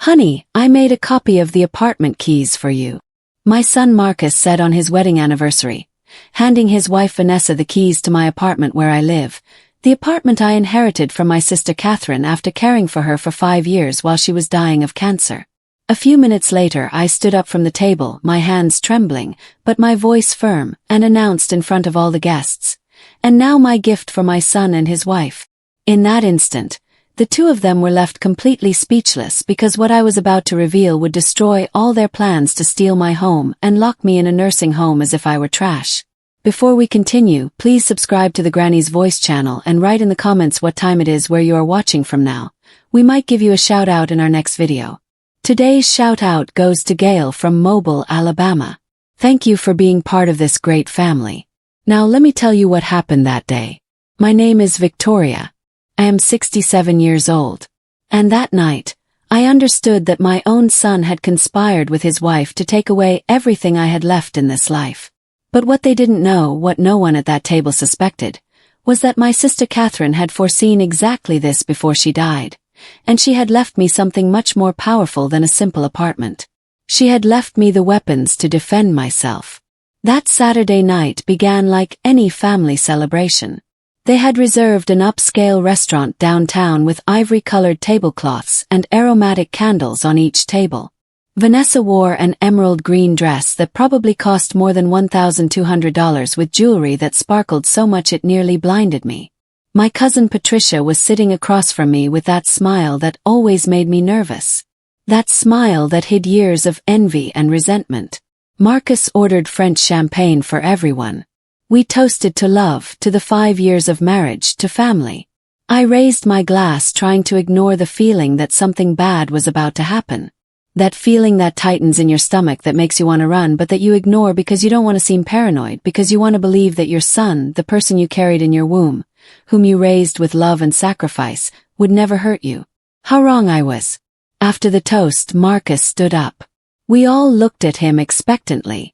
"Honey, I made a copy of the apartment keys for you," my son Marcus said on his wedding anniversary, handing his wife Vanessa the keys to my apartment where I live, the apartment I inherited from my sister Catherine after caring for her for 5 years while she was dying of cancer. A few minutes later I stood up from the table, my hands trembling, but my voice firm, and announced in front of all the guests, "And now my gift for my son and his wife." In that instant, the two of them were left completely speechless because what I was about to reveal would destroy all their plans to steal my home and lock me in a nursing home as if I were trash. Before we continue, please subscribe to the Granny's Voice channel and write in the comments what time it is where you are watching from now. We might give you a shout out in our next video. Today's shout out goes to Gail from Mobile, Alabama. Thank you for being part of this great family. Now let me tell you what happened that day. My name is Victoria. I am 67 years old. And that night, I understood that my own son had conspired with his wife to take away everything I had left in this life. But what they didn't know, what no one at that table suspected, was that my sister Catherine had foreseen exactly this before she died, and she had left me something much more powerful than a simple apartment. She had left me the weapons to defend myself. That Saturday night began like any family celebration. They had reserved an upscale restaurant downtown with ivory-colored tablecloths and aromatic candles on each table. Vanessa wore an emerald green dress that probably cost more than $1,200 with jewelry that sparkled so much it nearly blinded me. My cousin Patricia was sitting across from me with that smile that always made me nervous. That smile that hid years of envy and resentment. Marcus ordered French champagne for everyone. We toasted to love, to the 5 years of marriage, to family. I raised my glass trying to ignore the feeling that something bad was about to happen. That feeling that tightens in your stomach that makes you want to run but that you ignore because you don't want to seem paranoid, because you want to believe that your son, the person you carried in your womb, whom you raised with love and sacrifice, would never hurt you. How wrong I was. After the toast, Marcus stood up. We all looked at him expectantly.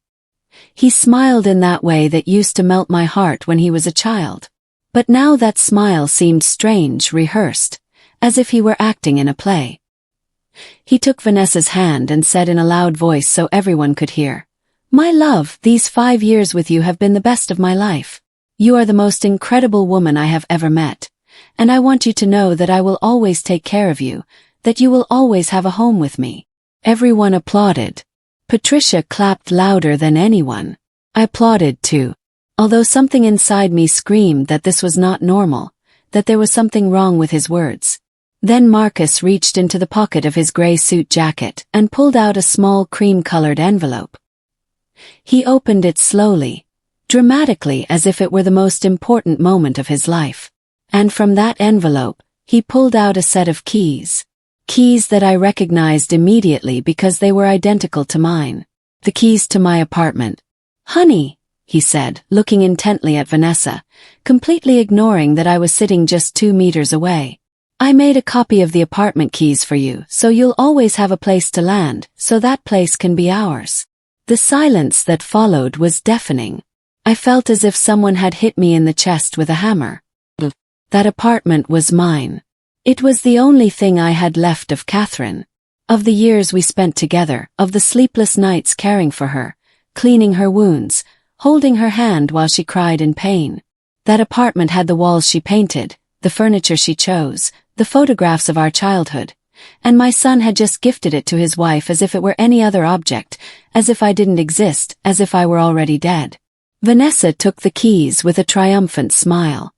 He smiled in that way that used to melt my heart when he was a child. But now that smile seemed strange, rehearsed, as if he were acting in a play. He took Vanessa's hand and said in a loud voice so everyone could hear, "My love, these 5 years with you have been the best of my life. You are the most incredible woman I have ever met, and I want you to know that I will always take care of you, that you will always have a home with me." Everyone applauded. Patricia clapped louder than anyone. I applauded too, although something inside me screamed that this was not normal, that there was something wrong with his words. Then Marcus reached into the pocket of his gray suit jacket and pulled out a small cream-colored envelope. He opened it slowly, dramatically, as if it were the most important moment of his life. And from that envelope, he pulled out a set of keys. Keys that I recognized immediately because they were identical to mine. The keys to my apartment. "Honey," he said, looking intently at Vanessa, completely ignoring that I was sitting just 2 meters away. "I made a copy of the apartment keys for you, so you'll always have a place to land, so that place can be ours." The silence that followed was deafening. I felt as if someone had hit me in the chest with a hammer. That apartment was mine. It was the only thing I had left of Catherine. Of the years we spent together, of the sleepless nights caring for her, cleaning her wounds, holding her hand while she cried in pain. That apartment had the walls she painted, the furniture she chose, the photographs of our childhood. And my son had just gifted it to his wife as if it were any other object, as if I didn't exist, as if I were already dead. Vanessa took the keys with a triumphant smile.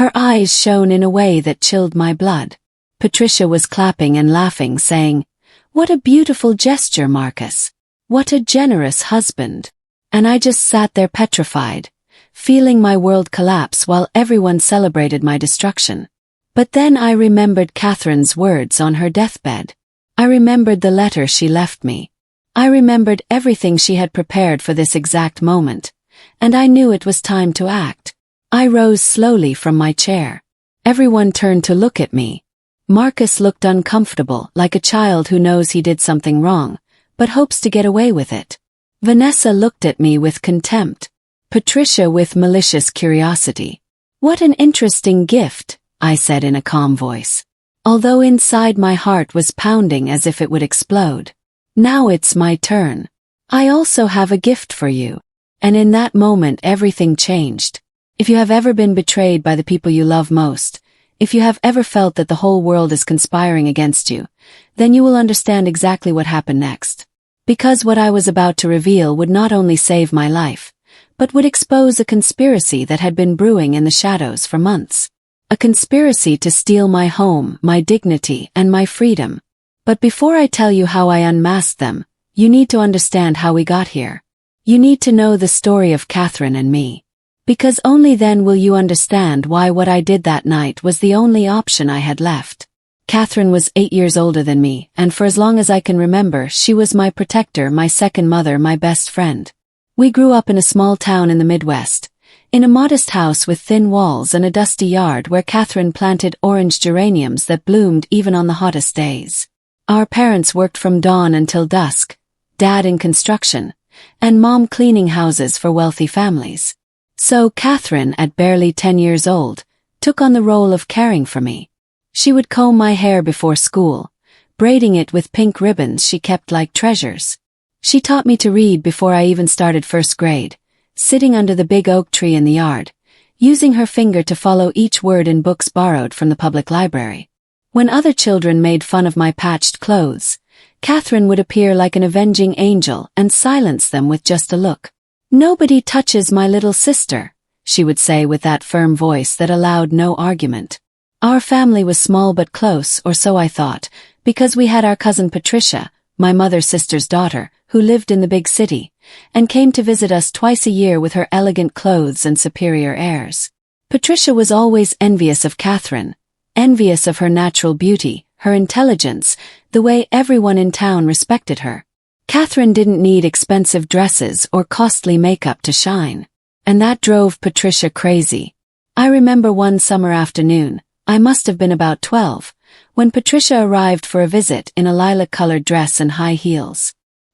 Her eyes shone in a way that chilled my blood. Patricia was clapping and laughing, saying, "What a beautiful gesture, Marcus. What a generous husband." And I just sat there petrified, feeling my world collapse while everyone celebrated my destruction. But then I remembered Catherine's words on her deathbed. I remembered the letter she left me. I remembered everything she had prepared for this exact moment, and I knew it was time to act. I rose slowly from my chair. Everyone turned to look at me. Marcus looked uncomfortable, like a child who knows he did something wrong, but hopes to get away with it. Vanessa looked at me with contempt. Patricia with malicious curiosity. "What an interesting gift," I said in a calm voice. although inside my heart was pounding as if it would explode. Now it's my turn. I also have a gift for you. And in that moment everything changed. If you have ever been betrayed by the people you love most, if you have ever felt that the whole world is conspiring against you, then you will understand exactly what happened next. Because what I was about to reveal would not only save my life, but would expose a conspiracy that had been brewing in the shadows for months. A conspiracy to steal my home, my dignity, and my freedom. But before I tell you how I unmasked them, you need to understand how we got here. You need to know the story of Catherine and me. Because only then will you understand why what I did that night was the only option I had left. Catherine was 8 years older than me, and for as long as I can remember, she was my protector, my second mother, my best friend. We grew up in a small town in the Midwest, in a modest house with thin walls and a dusty yard where Catherine planted orange geraniums that bloomed even on the hottest days. Our parents worked from dawn until dusk, Dad in construction, and Mom cleaning houses for wealthy families. So Catherine, at barely 10 years old, took on the role of caring for me. She would comb my hair before school, braiding it with pink ribbons she kept like treasures. She taught me to read before I even started first grade, sitting under the big oak tree in the yard, using her finger to follow each word in books borrowed from the public library. When other children made fun of my patched clothes, Catherine would appear like an avenging angel and silence them with just a look. "Nobody touches my little sister," she would say with that firm voice that allowed no argument. Our family was small but close, or so I thought, because we had our cousin Patricia, my mother's sister's daughter, who lived in the big city, and came to visit us twice a year with her elegant clothes and superior airs. Patricia was always envious of Catherine, envious of her natural beauty, her intelligence, the way everyone in town respected her. Catherine didn't need expensive dresses or costly makeup to shine. And that drove Patricia crazy. I remember one summer afternoon, I must have been about 12, when Patricia arrived for a visit in a lilac-colored dress and high heels.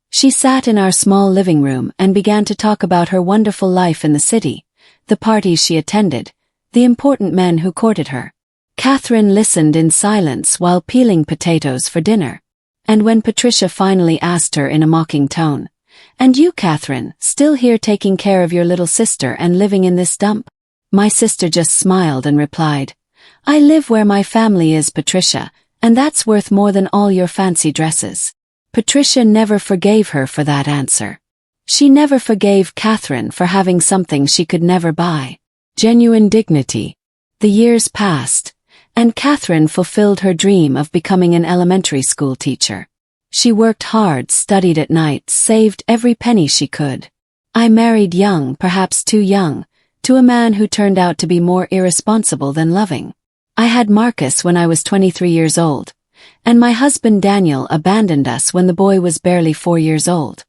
She sat in our small living room and began to talk about her wonderful life in the city, the parties she attended, the important men who courted her. Catherine listened in silence while peeling potatoes for dinner. And when Patricia finally asked her in a mocking tone, "And you, Catherine, still here taking care of your little sister and living in this dump?" My sister just smiled and replied, "I live where my family is, Patricia, and that's worth more than all your fancy dresses." Patricia never forgave her for that answer. She never forgave Catherine for having something she could never buy. Genuine dignity. The years passed, and Catherine fulfilled her dream of becoming an elementary school teacher. She worked hard, studied at night, saved every penny she could. I married young, perhaps too young, to a man who turned out to be more irresponsible than loving. I had Marcus when I was 23 years old, and my husband Daniel abandoned us when the boy was barely 4 years old.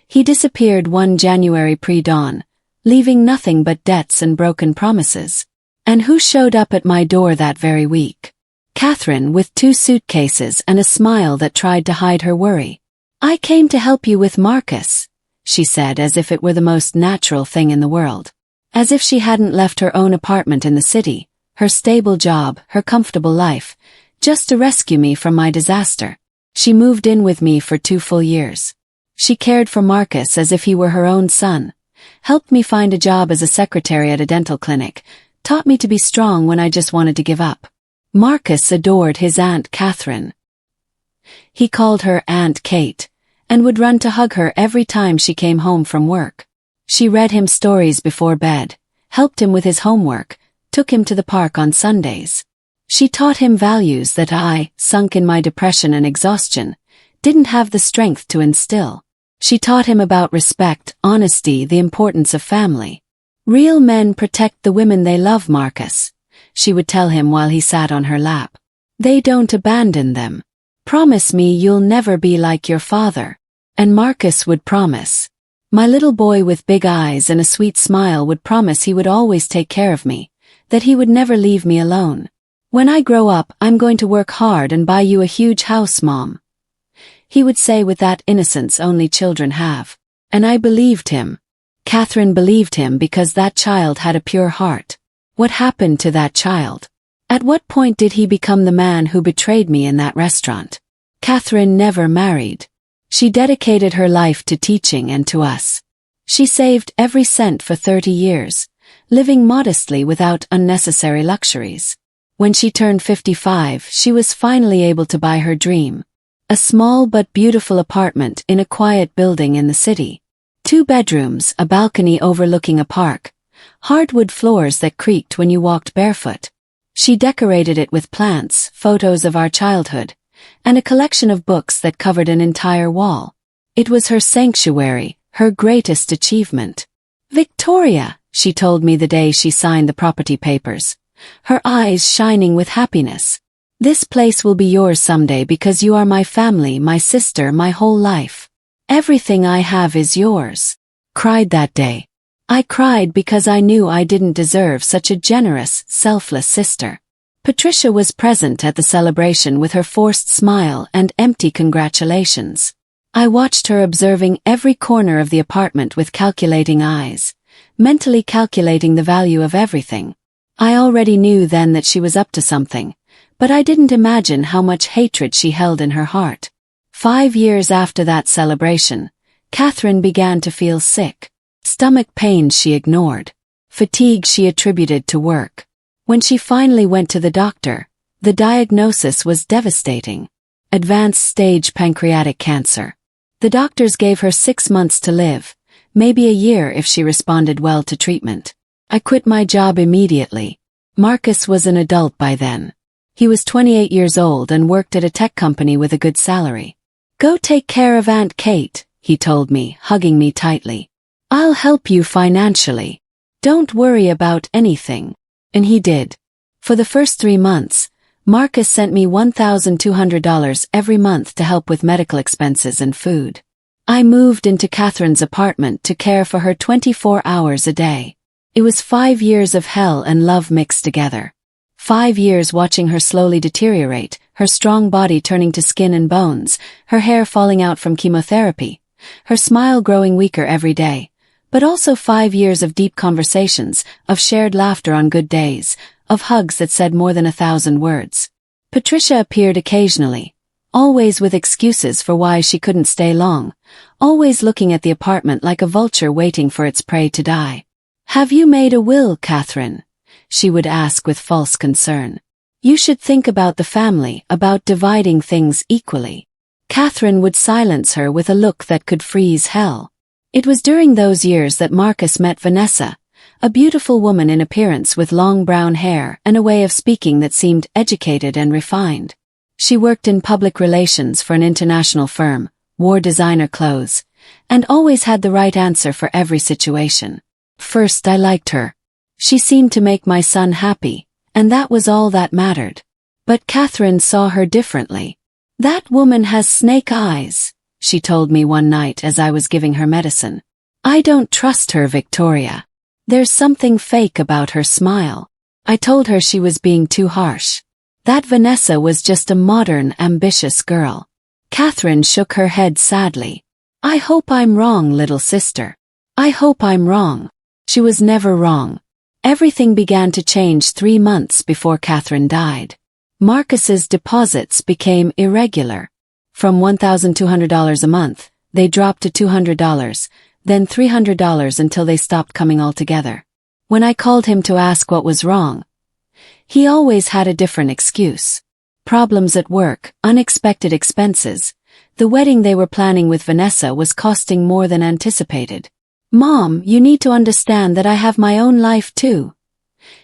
He disappeared one January pre-dawn, leaving nothing but debts and broken promises. And who showed up at my door that very week? Catherine, with 2 suitcases and a smile that tried to hide her worry. "I came to help you with Marcus," she said, as if it were the most natural thing in the world. As if she hadn't left her own apartment in the city, her stable job, her comfortable life, just to rescue me from my disaster. She moved in with me for 2 full years. She cared for Marcus as if he were her own son, helped me find a job as a secretary at a dental clinic, taught me to be strong when I just wanted to give up. Marcus adored his Aunt Catherine. He called her Aunt Kate, and would run to hug her every time she came home from work. She read him stories before bed, helped him with his homework, took him to the park on Sundays. She taught him values that I, sunk in my depression and exhaustion, didn't have the strength to instill. She taught him about respect, honesty, the importance of family. "Real men protect the women they love, Marcus," she would tell him while he sat on her lap. "They don't abandon them. Promise me you'll never be like your father." And Marcus would promise. My little boy with big eyes and a sweet smile would promise he would always take care of me, that he would never leave me alone. "When I grow up, I'm going to work hard and buy you a huge house, Mom," he would say with that innocence only children have. And I believed him. Catherine believed him because that child had a pure heart. What happened to that child? At what point did he become the man who betrayed me in that restaurant? Catherine never married. She dedicated her life to teaching and to us. She saved every cent for 30 years, living modestly without unnecessary luxuries. When she turned 55, she was finally able to buy her dream. A small but beautiful apartment in a quiet building in the city. 2 bedrooms, a balcony overlooking a park, hardwood floors that creaked when you walked barefoot. She decorated it with plants, photos of our childhood, and a collection of books that covered an entire wall. It was her sanctuary, her greatest achievement. "Victoria," she told me the day she signed the property papers, her eyes shining with happiness. "This place will be yours someday because you are my family, my sister, my whole life. Everything I have is yours." Cried that day. I cried because I knew I didn't deserve such a generous, selfless sister. Patricia was present at the celebration with her forced smile and empty congratulations. I watched her observing every corner of the apartment with calculating eyes, mentally calculating the value of everything. I already knew then that she was up to something, but I didn't imagine how much hatred she held in her heart. 5 years after that celebration, Catherine began to feel sick. Stomach pains she ignored. Fatigue she attributed to work. When she finally went to the doctor, the diagnosis was devastating. Advanced stage pancreatic cancer. The doctors gave her 6 months to live, maybe a year if she responded well to treatment. I quit my job immediately. Marcus was an adult by then. He was 28 years old and worked at a tech company with a good salary. "Go take care of Aunt Kate," he told me, hugging me tightly. "I'll help you financially. Don't worry about anything." And he did. For the first 3 months, Marcus sent me $1,200 every month to help with medical expenses and food. I moved into Catherine's apartment to care for her 24 hours a day. It was 5 years of hell and love mixed together. 5 years watching her slowly deteriorate, her strong body turning to skin and bones, her hair falling out from chemotherapy, her smile growing weaker every day. But also 5 years of deep conversations, of shared laughter on good days, of hugs that said more than 1,000 words. Patricia appeared occasionally, always with excuses for why she couldn't stay long, always looking at the apartment like a vulture waiting for its prey to die. "Have you made a will, Catherine?" she would ask with false concern. "You should think about the family, about dividing things equally." Catherine would silence her with a look that could freeze hell. It was during those years that Marcus met Vanessa, a beautiful woman in appearance with long brown hair and a way of speaking that seemed educated and refined. She worked in public relations for an international firm, wore designer clothes, and always had the right answer for every situation. First, I liked her. She seemed to make my son happy, and that was all that mattered. But Catherine saw her differently. "That woman has snake eyes," she told me one night as I was giving her medicine. "I don't trust her, Victoria. There's something fake about her smile." I told her she was being too harsh. That Vanessa was just a modern, ambitious girl. Catherine shook her head sadly. "I hope I'm wrong, little sister. I hope I'm wrong." She was never wrong. Everything began to change 3 months before Catherine died. Marcus's deposits became irregular. From $1,200 a month, they dropped to $200, then $300 until they stopped coming altogether. When I called him to ask what was wrong, he always had a different excuse. Problems at work, unexpected expenses. The wedding they were planning with Vanessa was costing more than anticipated. "Mom, you need to understand that I have my own life too,"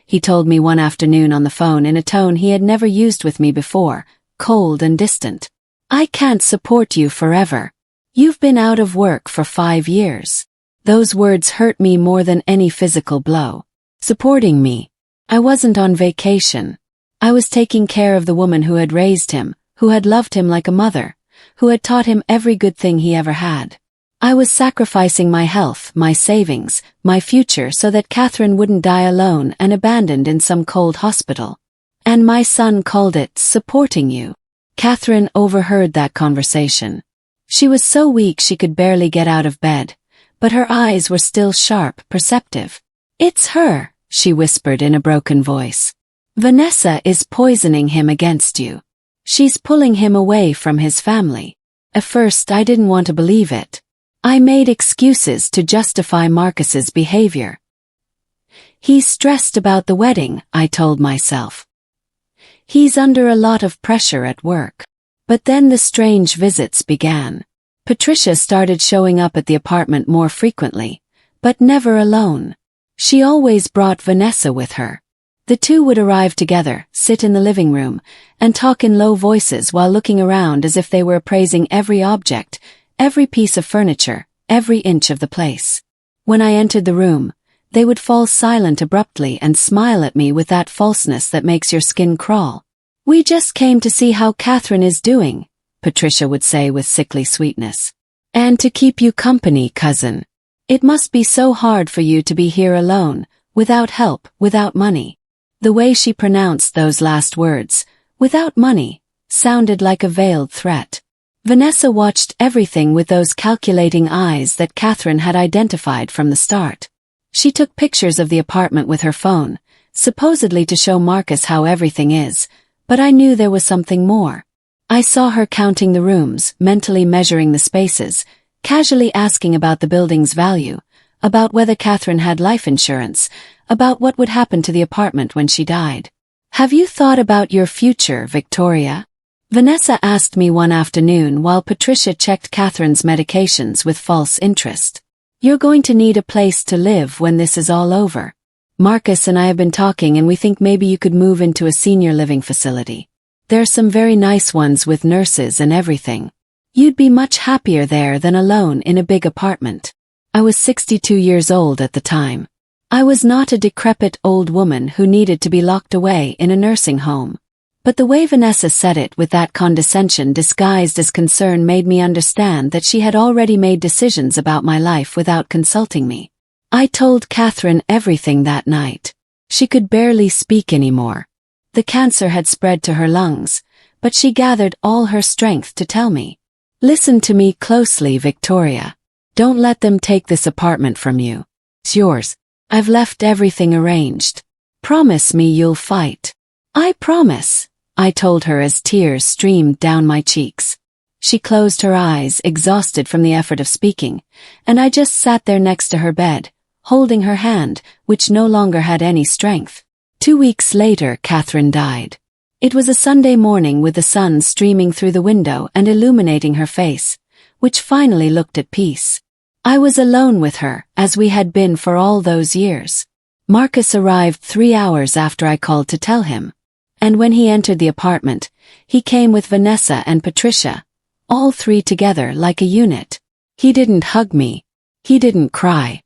he told me one afternoon on the phone in a tone he had never used with me before, cold and distant. "I can't support you forever. You've been out of work for 5 years." Those words hurt me more than any physical blow. Supporting me. I wasn't on vacation. I was taking care of the woman who had raised him, who had loved him like a mother, who had taught him every good thing he ever had. I was sacrificing my health, my savings, my future so that Catherine wouldn't die alone and abandoned in some cold hospital. And my son called it supporting you. Catherine overheard that conversation. She was so weak she could barely get out of bed, but her eyes were still sharp, perceptive. "It's her," she whispered in a broken voice. Vanessa is poisoning him against you. She's pulling him away from his family. At first I didn't want to believe it. I made excuses to justify Marcus's behavior. He's stressed about the wedding, I told myself. He's under a lot of pressure at work. But then the strange visits began. Patricia started showing up at the apartment more frequently, but never alone. She always brought Vanessa with her. The two would arrive together, sit in the living room, and talk in low voices while looking around as if they were appraising every object, every piece of furniture, every inch of the place. When I entered the room, they would fall silent abruptly and smile at me with that falseness that makes your skin crawl. "We just came to see how Catherine is doing," Patricia would say with sickly sweetness. "And to keep you company, cousin. It must be so hard for you to be here alone, without help, without money." The way she pronounced those last words, "without money," sounded like a veiled threat. Vanessa watched everything with those calculating eyes that Catherine had identified from the start. She took pictures of the apartment with her phone, supposedly to show Marcus how everything is, but I knew there was something more. I saw her counting the rooms, mentally measuring the spaces, casually asking about the building's value, about whether Catherine had life insurance, about what would happen to the apartment when she died. "Have you thought about your future, Victoria?" Vanessa asked me one afternoon while Patricia checked Catherine's medications with false interest. "You're going to need a place to live when this is all over. Marcus and I have been talking and we think maybe you could move into a senior living facility. There are some very nice ones with nurses and everything. You'd be much happier there than alone in a big apartment." I was 62 years old at the time. I was not a decrepit old woman who needed to be locked away in a nursing home. But the way Vanessa said it with that condescension disguised as concern made me understand that she had already made decisions about my life without consulting me. I told Catherine everything that night. She could barely speak anymore. The cancer had spread to her lungs, but she gathered all her strength to tell me. "Listen to me closely, Victoria. Don't let them take this apartment from you. It's yours. I've left everything arranged. Promise me you'll fight." "I promise," I told her as tears streamed down my cheeks. She closed her eyes, exhausted from the effort of speaking, and I just sat there next to her bed, holding her hand, which no longer had any strength. 2 weeks later, Catherine died. It was a Sunday morning with the sun streaming through the window and illuminating her face, which finally looked at peace. I was alone with her, as we had been for all those years. Marcus arrived 3 hours after I called to tell him. And when he entered the apartment, he came with Vanessa and Patricia, all three together like a unit. He didn't hug me. He didn't cry.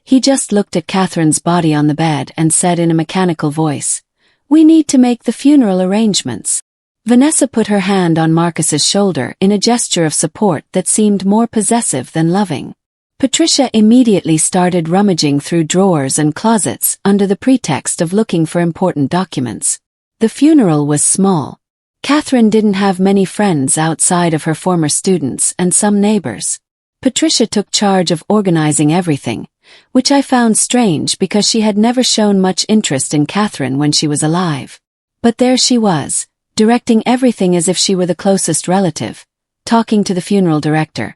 He just looked at Catherine's body on the bed and said in a mechanical voice, "We need to make the funeral arrangements." Vanessa put her hand on Marcus's shoulder in a gesture of support that seemed more possessive than loving. Patricia immediately started rummaging through drawers and closets under the pretext of looking for important documents. The funeral was small. Catherine didn't have many friends outside of her former students and some neighbors. Patricia took charge of organizing everything, which I found strange because she had never shown much interest in Catherine when she was alive. But there she was, directing everything as if she were the closest relative, talking to the funeral director,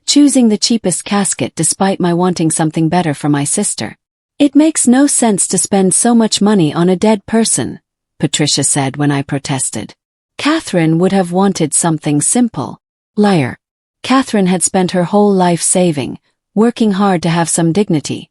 choosing the cheapest casket despite my wanting something better for my sister. "It makes no sense to spend so much money on a dead person," Patricia said when I protested. "Catherine would have wanted something simple." Liar. Catherine had spent her whole life saving, working hard to have some dignity,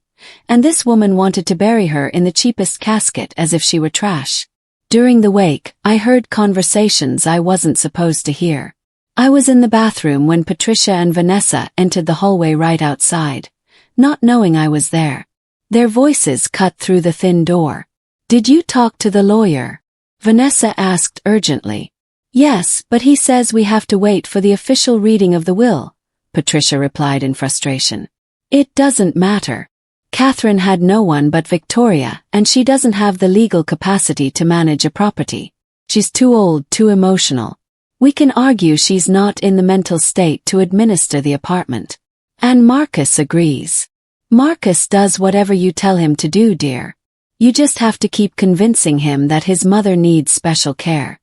and this woman wanted to bury her in the cheapest casket as if she were trash. During the wake, I heard conversations I wasn't supposed to hear. I was in the bathroom when Patricia and Vanessa entered the hallway right outside, not knowing I was there. Their voices cut through the thin door. "Did you talk to the lawyer?" Vanessa asked urgently. "Yes, but he says we have to wait for the official reading of the will," Patricia replied in frustration. "It doesn't matter. Catherine had no one but Victoria, and she doesn't have the legal capacity to manage a property. She's too old, too emotional. We can argue she's not in the mental state to administer the apartment." And Marcus agrees. "Marcus does whatever you tell him to do, dear. You just have to keep convincing him that his mother needs special care.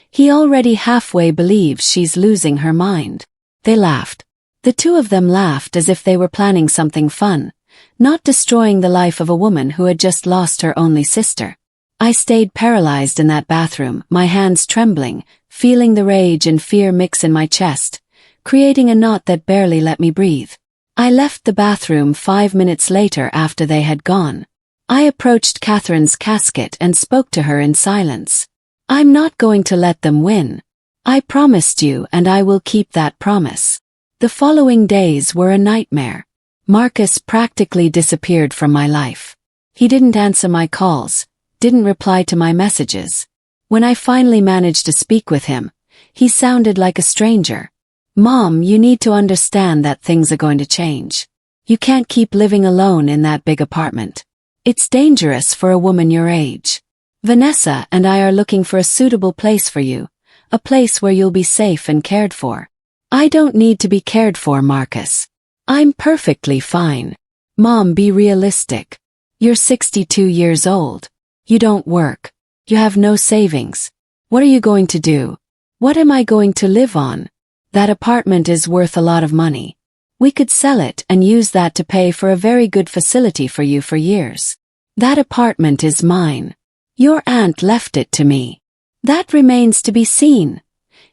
He already halfway believes she's losing her mind." They laughed. The two of them laughed as if they were planning something fun, not destroying the life of a woman who had just lost her only sister. I stayed paralyzed in that bathroom, my hands trembling, feeling the rage and fear mix in my chest, creating a knot that barely let me breathe. I left the bathroom 5 minutes later after they had gone. I approached Catherine's casket and spoke to her in silence. "I'm not going to let them win. I promised you, and I will keep that promise." The following days were a nightmare. Marcus practically disappeared from my life. He didn't answer my calls, didn't reply to my messages. When I finally managed to speak with him, he sounded like a stranger. "Mom, you need to understand that things are going to change. You can't keep living alone in that big apartment. It's dangerous for a woman your age. Vanessa and I are looking for a suitable place for you, a place where you'll be safe and cared for." "I don't need to be cared for, Marcus. I'm perfectly fine." "Mom, be realistic. You're 62 years old. You don't work. You have no savings. What are you going to do? What am I going to live on? That apartment is worth a lot of money. We could sell it and use that to pay for a very good facility for you for years. That apartment is mine. Your aunt left it to me." "That remains to be seen,"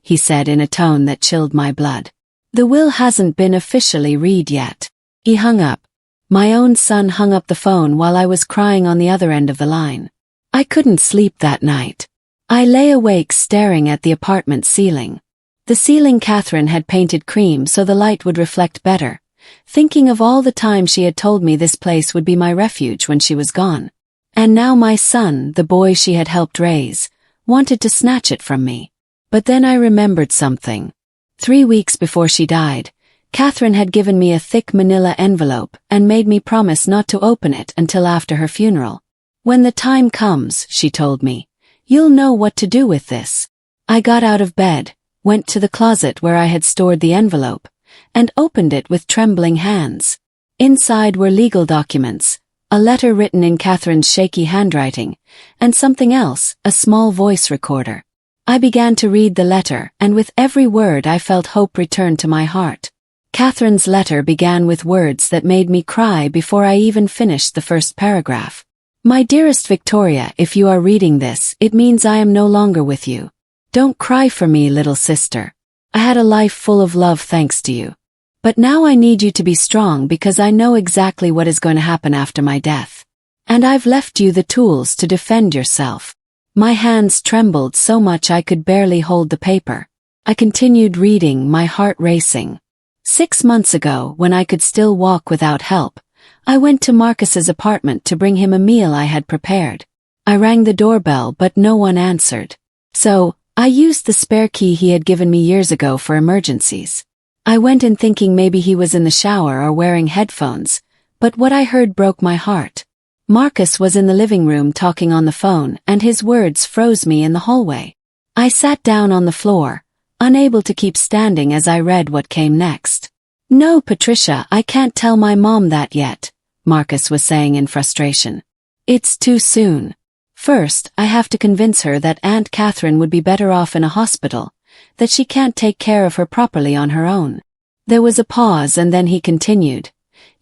he said in a tone that chilled my blood. "The will hasn't been officially read yet." He hung up. My own son hung up the phone while I was crying on the other end of the line. I couldn't sleep that night. I lay awake staring at the apartment ceiling. The ceiling Catherine had painted cream so the light would reflect better, thinking of all the time she had told me this place would be my refuge when she was gone. And now my son, the boy she had helped raise, wanted to snatch it from me. But then I remembered something. 3 weeks before she died, Catherine had given me a thick manila envelope and made me promise not to open it until after her funeral. "When the time comes," she told me, "you'll know what to do with this." I got out of bed, went to the closet where I had stored the envelope, and opened it with trembling hands. Inside were legal documents, a letter written in Catherine's shaky handwriting, and something else, a small voice recorder. I began to read the letter, and with every word I felt hope return to my heart. Catherine's letter began with words that made me cry before I even finished the first paragraph. "My dearest Victoria, if you are reading this, it means I am no longer with you. Don't cry for me, little sister. I had a life full of love thanks to you. But now I need you to be strong because I know exactly what is going to happen after my death. And I've left you the tools to defend yourself." My hands trembled so much I could barely hold the paper. I continued reading, my heart racing. 6 months ago, when I could still walk without help, I went to Marcus's apartment to bring him a meal I had prepared. I rang the doorbell but no one answered. So, I used the spare key he had given me years ago for emergencies. I went in thinking maybe he was in the shower or wearing headphones, but what I heard broke my heart. Marcus was in the living room talking on the phone, and his words froze me in the hallway. I sat down on the floor, unable to keep standing as I read what came next. "No, Patricia, I can't tell my mom that yet," Marcus was saying in frustration. "It's too soon. First, I have to convince her that Aunt Catherine would be better off in a hospital, that she can't take care of her properly on her own." There was a pause and then he continued.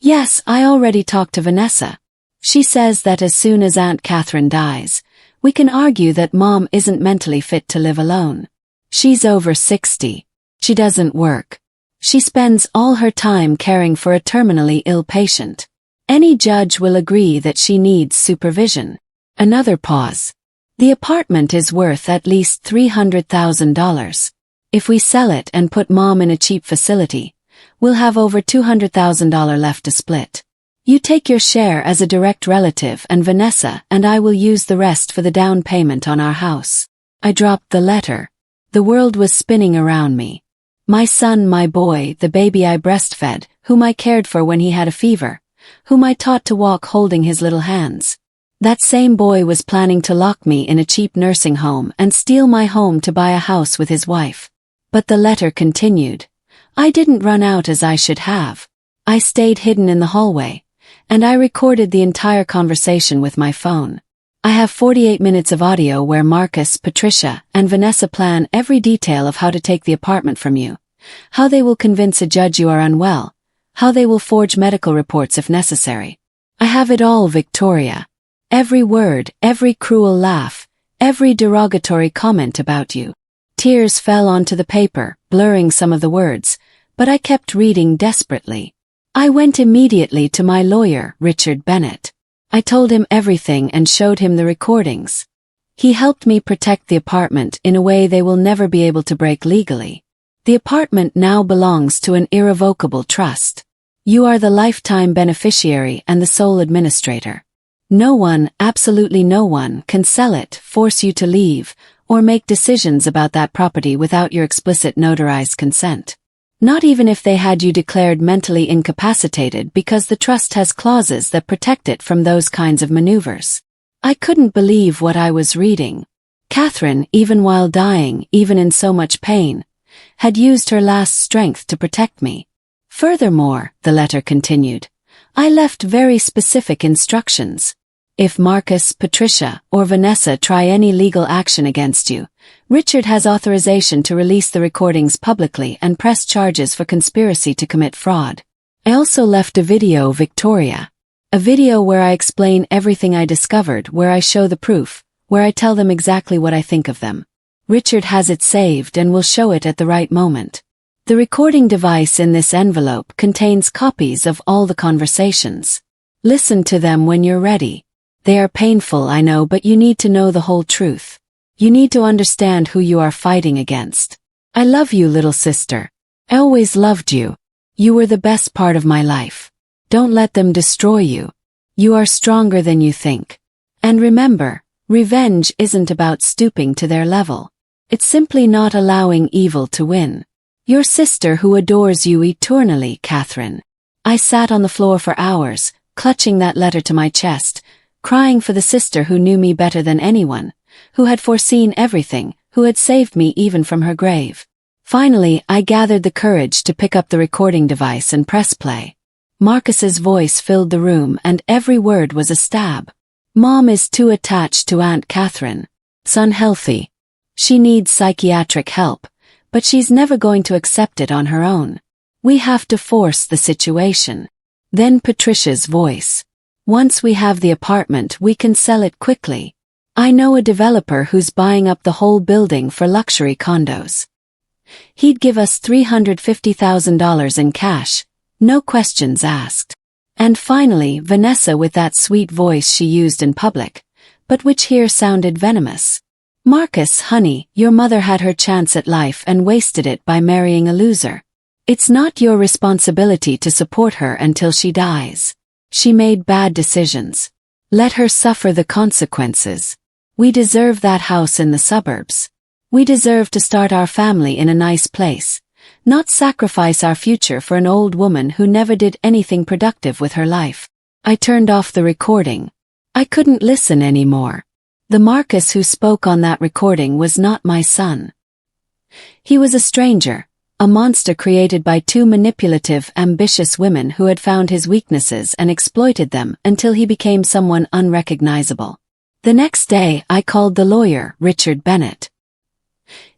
"Yes, I already talked to Vanessa. She says that as soon as Aunt Catherine dies, we can argue that Mom isn't mentally fit to live alone. She's over 60. She doesn't work. She spends all her time caring for a terminally ill patient. Any judge will agree that she needs supervision." Another pause. "The apartment is worth at least $300,000. If we sell it and put Mom in a cheap facility, we'll have over $200,000 left to split. You take your share as a direct relative and Vanessa and I will use the rest for the down payment on our house." I dropped the letter. The world was spinning around me. My son, my boy, the baby I breastfed, whom I cared for when he had a fever, whom I taught to walk holding his little hands. That same boy was planning to lock me in a cheap nursing home and steal my home to buy a house with his wife. But the letter continued. I didn't run out as I should have. I stayed hidden in the hallway, and I recorded the entire conversation with my phone. I have 48 minutes of audio where Marcus, Patricia, and Vanessa plan every detail of how to take the apartment from you, how they will convince a judge you are unwell, how they will forge medical reports if necessary. I have it all, Victoria. Every word, every cruel laugh, every derogatory comment about you. Tears fell onto the paper, blurring some of the words, but I kept reading desperately. I went immediately to my lawyer, Richard Bennett. I told him everything and showed him the recordings. He helped me protect the apartment in a way they will never be able to break legally. The apartment now belongs to an irrevocable trust. You are the lifetime beneficiary and the sole administrator. No one, absolutely no one, can sell it, force you to leave, or make decisions about that property without your explicit notarized consent. Not even if they had you declared mentally incapacitated, because the trust has clauses that protect it from those kinds of maneuvers. I couldn't believe what I was reading. Catherine, even while dying, even in so much pain, had used her last strength to protect me. Furthermore, the letter continued, I left very specific instructions. If Marcus, Patricia, or Vanessa try any legal action against you, Richard has authorization to release the recordings publicly and press charges for conspiracy to commit fraud. I also left a video, Victoria. A video where I explain everything I discovered, where I show the proof, where I tell them exactly what I think of them. Richard has it saved and will show it at the right moment. The recording device in this envelope contains copies of all the conversations. Listen to them when you're ready. They are painful, I know, but you need to know the whole truth. You need to understand who you are fighting against. I love you, little sister. I always loved you. You were the best part of my life. Don't let them destroy you. You are stronger than you think. And remember, revenge isn't about stooping to their level. It's simply not allowing evil to win. Your sister who adores you eternally, Catherine. I sat on the floor for hours, clutching that letter to my chest, crying for the sister who knew me better than anyone, who had foreseen everything, who had saved me even from her grave. Finally, I gathered the courage to pick up the recording device and press play. Marcus's voice filled the room and every word was a stab. Mom is too attached to Aunt Catherine. It's unhealthy. She needs psychiatric help, but she's never going to accept it on her own. We have to force the situation. Then Patricia's voice. Once we have the apartment, we can sell it quickly. I know a developer who's buying up the whole building for luxury condos. He'd give us $350,000 in cash, no questions asked. And finally, Vanessa, with that sweet voice she used in public, but which here sounded venomous. Marcus, honey, your mother had her chance at life and wasted it by marrying a loser. It's not your responsibility to support her until she dies. She made bad decisions. Let her suffer the consequences. We deserve that house in the suburbs. We deserve to start our family in a nice place, not sacrifice our future for an old woman who never did anything productive with her life. I turned off the recording. I couldn't listen anymore. The Marcus who spoke on that recording was not my son. He was a stranger, a monster created by two manipulative, ambitious women who had found his weaknesses and exploited them until he became someone unrecognizable. The next day, I called the lawyer, Richard Bennett.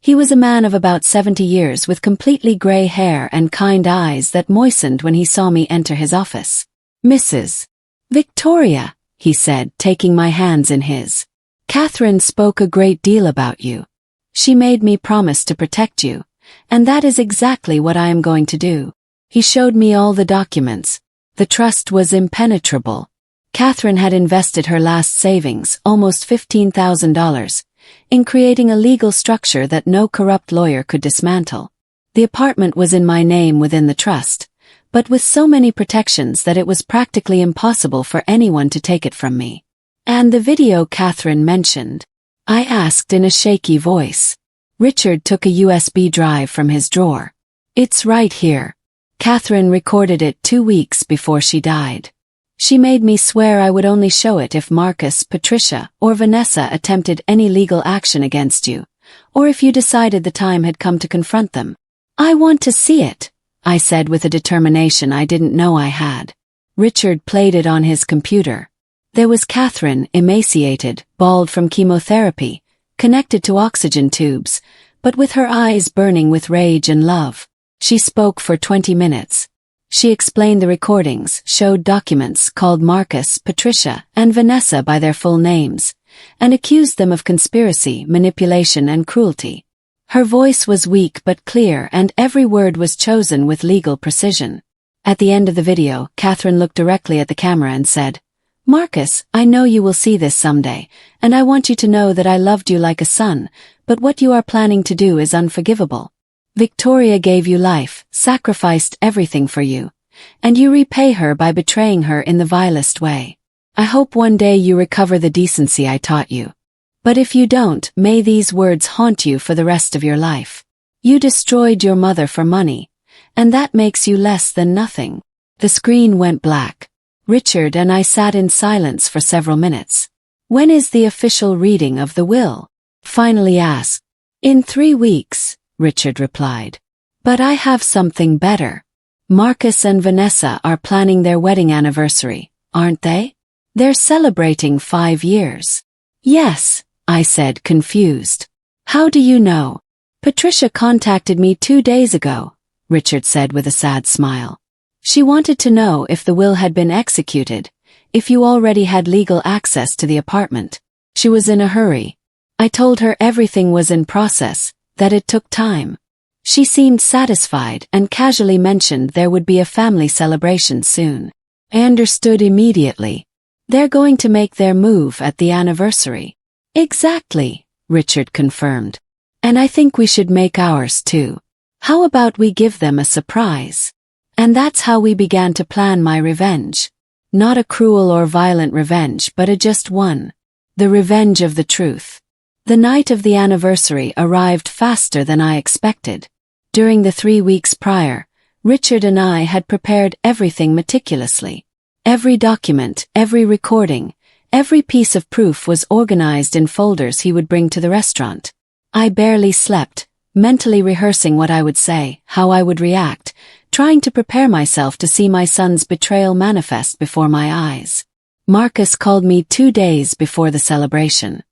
He was a man of about 70 years with completely gray hair and kind eyes that moistened when he saw me enter his office. Mrs. Victoria, he said, taking my hands in his. Catherine spoke a great deal about you. She made me promise to protect you. And that is exactly what I am going to do. He showed me all the documents. The trust was impenetrable. Catherine had invested her last savings, almost $15,000, in creating a legal structure that no corrupt lawyer could dismantle. The apartment was in my name within the trust, but with so many protections that it was practically impossible for anyone to take it from me. And the video Catherine mentioned? I asked in a shaky voice. Richard took a USB drive from his drawer. It's right here. Catherine recorded it 2 weeks before she died. She made me swear I would only show it if Marcus, Patricia, or Vanessa attempted any legal action against you, or if you decided the time had come to confront them. I want to see it, I said with a determination I didn't know I had. Richard played it on his computer. There was Catherine, emaciated, bald from chemotherapy, connected to oxygen tubes, but with her eyes burning with rage and love. She spoke for 20 minutes. She explained the recordings, showed documents, called Marcus, Patricia, and Vanessa by their full names, and accused them of conspiracy, manipulation, and cruelty. Her voice was weak but clear, and every word was chosen with legal precision. At the end of the video, Catherine looked directly at the camera and said, "Marcus, I know you will see this someday, and I want you to know that I loved you like a son, but what you are planning to do is unforgivable. Victoria gave you life, sacrificed everything for you, and you repay her by betraying her in the vilest way. I hope one day you recover the decency I taught you. But if you don't, may these words haunt you for the rest of your life. You destroyed your mother for money, and that makes you less than nothing." The screen went black. Richard and I sat in silence for several minutes. "When is the official reading of the will?" finally asked. "In 3 weeks," Richard replied. "But I have something better. Marcus and Vanessa are planning their wedding anniversary, aren't they? They're celebrating 5 years. "Yes," I said, confused. "How do you know?" "Patricia contacted me 2 days ago," Richard said with a sad smile. "She wanted to know if the will had been executed, if you already had legal access to the apartment. She was in a hurry. I told her everything was in process, that it took time. She seemed satisfied and casually mentioned there would be a family celebration soon. I understood immediately. They're going to make their move at the anniversary." "Exactly," Richard confirmed. "And I think we should make ours too. How about we give them a surprise?" And that's how we began to plan my revenge. Not a cruel or violent revenge, but a just one. The revenge of the truth. The night of the anniversary arrived faster than I expected. During the 3 weeks prior, Richard and I had prepared everything meticulously. Every document, every recording, every piece of proof was organized in folders he would bring to the restaurant. I barely slept, mentally rehearsing what I would say, how I would react, trying to prepare myself to see my son's betrayal manifest before my eyes. Marcus called me 2 days before the celebration.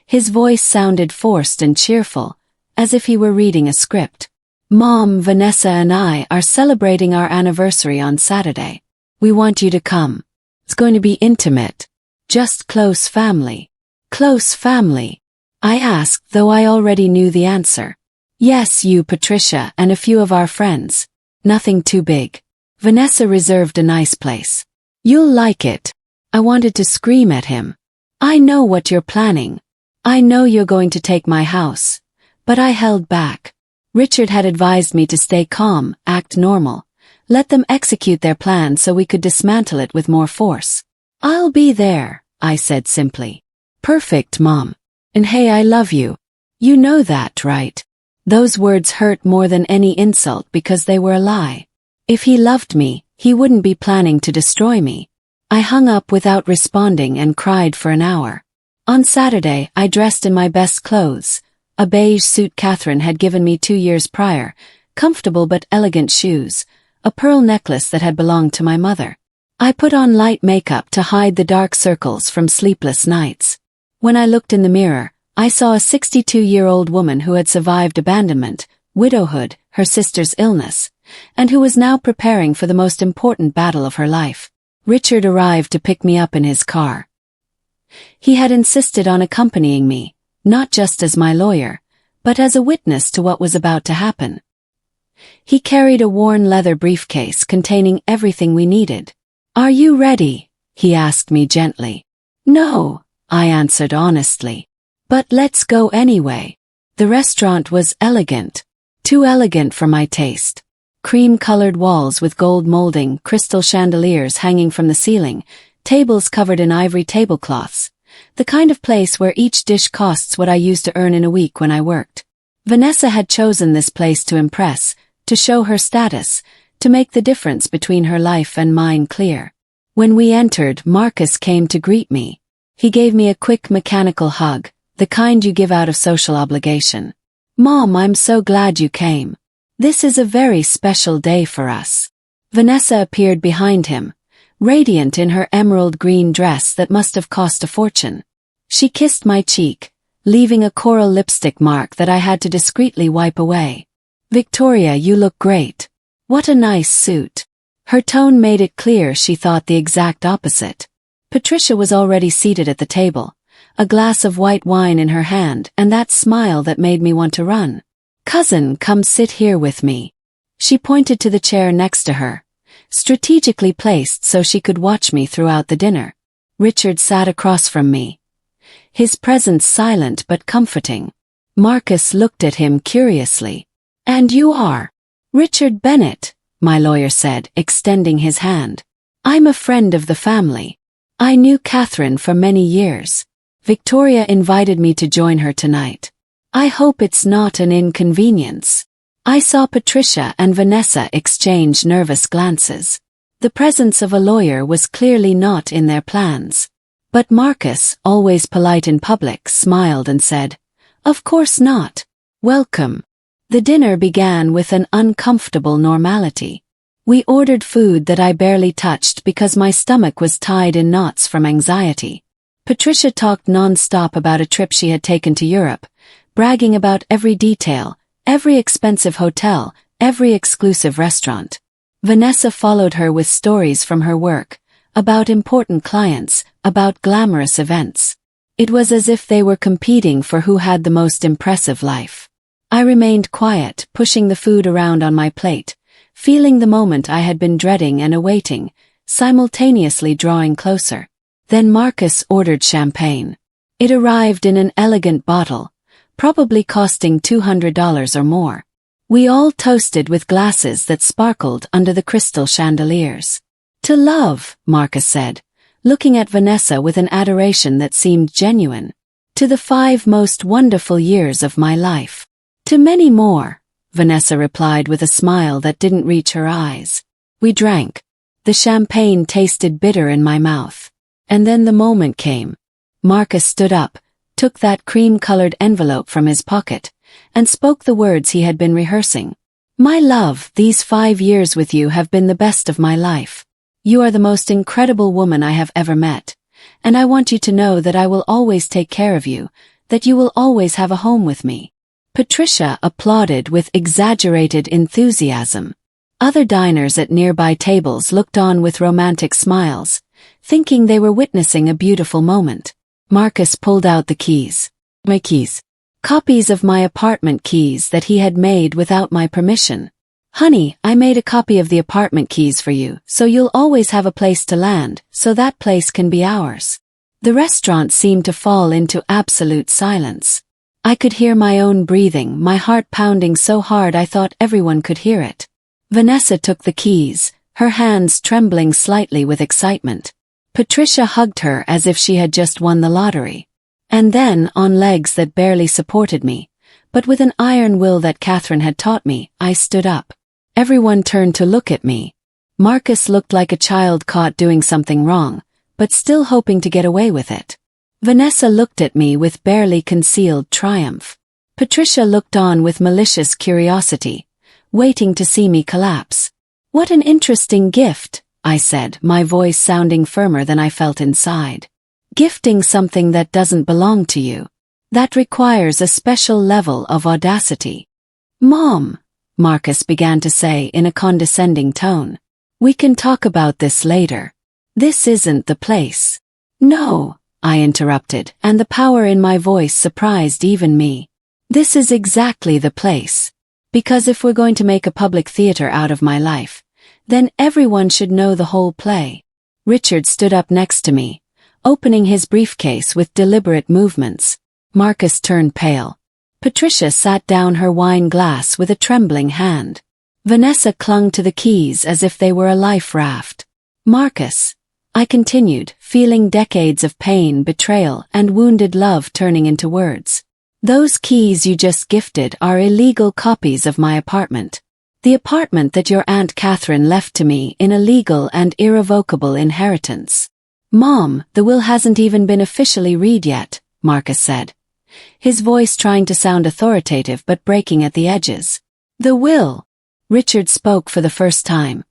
His voice sounded forced and cheerful, as if he were reading a script. "Mom, Vanessa and I are celebrating our anniversary on Saturday. We want you to come. It's going to be intimate. Just close family." "Close family?" I asked, though I already knew the answer. "Yes, you, Patricia, and a few of our friends. Nothing too big. Vanessa reserved a nice place. You'll like it." I wanted to scream at him. "I know what you're planning. I know you're going to take my house." But I held back. Richard had advised me to stay calm, act normal, let them execute their plan so we could dismantle it with more force. "I'll be there," I said simply. "Perfect, Mom. And hey, I love you. You know that, right?" Those words hurt more than any insult because they were a lie. If he loved me, he wouldn't be planning to destroy me. I hung up without responding and cried for an hour. On Saturday, I dressed in my best clothes, a beige suit Catherine had given me 2 years prior, comfortable but elegant shoes, a pearl necklace that had belonged to my mother. I put on light makeup to hide the dark circles from sleepless nights. When I looked in the mirror, I saw a 62-year-old woman who had survived abandonment, widowhood, her sister's illness, and who was now preparing for the most important battle of her life. Richard arrived to pick me up in his car. He had insisted on accompanying me, not just as my lawyer, but as a witness to what was about to happen. He carried a worn leather briefcase containing everything we needed. "Are you ready?" he asked me gently. "No," I answered honestly. "But let's go anyway." The restaurant was elegant. Too elegant for my taste. Cream-colored walls with gold molding, crystal chandeliers hanging from the ceiling, tables covered in ivory tablecloths. The kind of place where each dish costs what I used to earn in a week when I worked. Vanessa had chosen this place to impress, to show her status, to make the difference between her life and mine clear. When we entered, Marcus came to greet me. He gave me a quick mechanical hug, the kind you give out of social obligation. "Mom, I'm so glad you came. This is a very special day for us." Vanessa appeared behind him, radiant in her emerald green dress that must have cost a fortune. She kissed my cheek, leaving a coral lipstick mark that I had to discreetly wipe away. "Victoria, you look great. What a nice suit." Her tone made it clear she thought the exact opposite. Patricia was already seated at the table, a glass of white wine in her hand and that smile that made me want to run. "Cousin, come sit here with me." She pointed to the chair next to her, strategically placed so she could watch me throughout the dinner. Richard sat across from me, his presence silent but comforting. Marcus looked at him curiously. "And you are?" "Richard Bennett," my lawyer said, extending his hand. "I'm a friend of the family. I knew Catherine for many years. Victoria invited me to join her tonight. I hope it's not an inconvenience." I saw Patricia and Vanessa exchange nervous glances. The presence of a lawyer was clearly not in their plans. But Marcus, always polite in public, smiled and said, "Of course not. Welcome." The dinner began with an uncomfortable normality. We ordered food that I barely touched because my stomach was tied in knots from anxiety. Patricia talked non-stop about a trip she had taken to Europe, bragging about every detail, every expensive hotel, every exclusive restaurant. Vanessa followed her with stories from her work, about important clients, about glamorous events. It was as if they were competing for who had the most impressive life. I remained quiet, pushing the food around on my plate, feeling the moment I had been dreading and awaiting, simultaneously drawing closer. Then Marcus ordered champagne. It arrived in an elegant bottle, probably costing $200 or more. We all toasted with glasses that sparkled under the crystal chandeliers. "To love," Marcus said, looking at Vanessa with an adoration that seemed genuine. "To the 5 most wonderful years of my life. To many more," Vanessa replied with a smile that didn't reach her eyes. We drank. The champagne tasted bitter in my mouth. And then the moment came. Marcus stood up, took that cream-colored envelope from his pocket, and spoke the words he had been rehearsing. "My love, these 5 years with you have been the best of my life. You are the most incredible woman I have ever met, and I want you to know that I will always take care of you, that you will always have a home with me." Patricia applauded with exaggerated enthusiasm. Other diners at nearby tables looked on with romantic smiles, thinking they were witnessing a beautiful moment. Marcus pulled out the keys. My keys. Copies of my apartment keys that he had made without my permission. "Honey, I made a copy of the apartment keys for you, so you'll always have a place to land, so that place can be ours." The restaurant seemed to fall into absolute silence. I could hear my own breathing, my heart pounding so hard I thought everyone could hear it. Vanessa took the keys, her hands trembling slightly with excitement. Patricia hugged her as if she had just won the lottery. And then, on legs that barely supported me, but with an iron will that Catherine had taught me, I stood up. Everyone turned to look at me. Marcus looked like a child caught doing something wrong, but still hoping to get away with it. Vanessa looked at me with barely concealed triumph. Patricia looked on with malicious curiosity, waiting to see me collapse. "What an interesting gift," I said, my voice sounding firmer than I felt inside. "Gifting something that doesn't belong to you. That requires a special level of audacity." "Mom," Marcus began to say in a condescending tone, "we can talk about this later. This isn't the place." "No," I interrupted, and the power in my voice surprised even me. "This is exactly the place. Because if we're going to make a public theater out of my life, then everyone should know the whole play." Richard stood up next to me, opening his briefcase with deliberate movements. Marcus turned pale. Patricia sat down her wine glass with a trembling hand. Vanessa clung to the keys as if they were a life raft. "Marcus," I continued, feeling decades of pain, betrayal, and wounded love turning into words. "Those keys you just gifted are illegal copies of my apartment. The apartment that your Aunt Catherine left to me in a legal and irrevocable inheritance." "Mom, the will hasn't even been officially read yet," Marcus said, his voice trying to sound authoritative but breaking at the edges. "The will?" Richard spoke for the first time,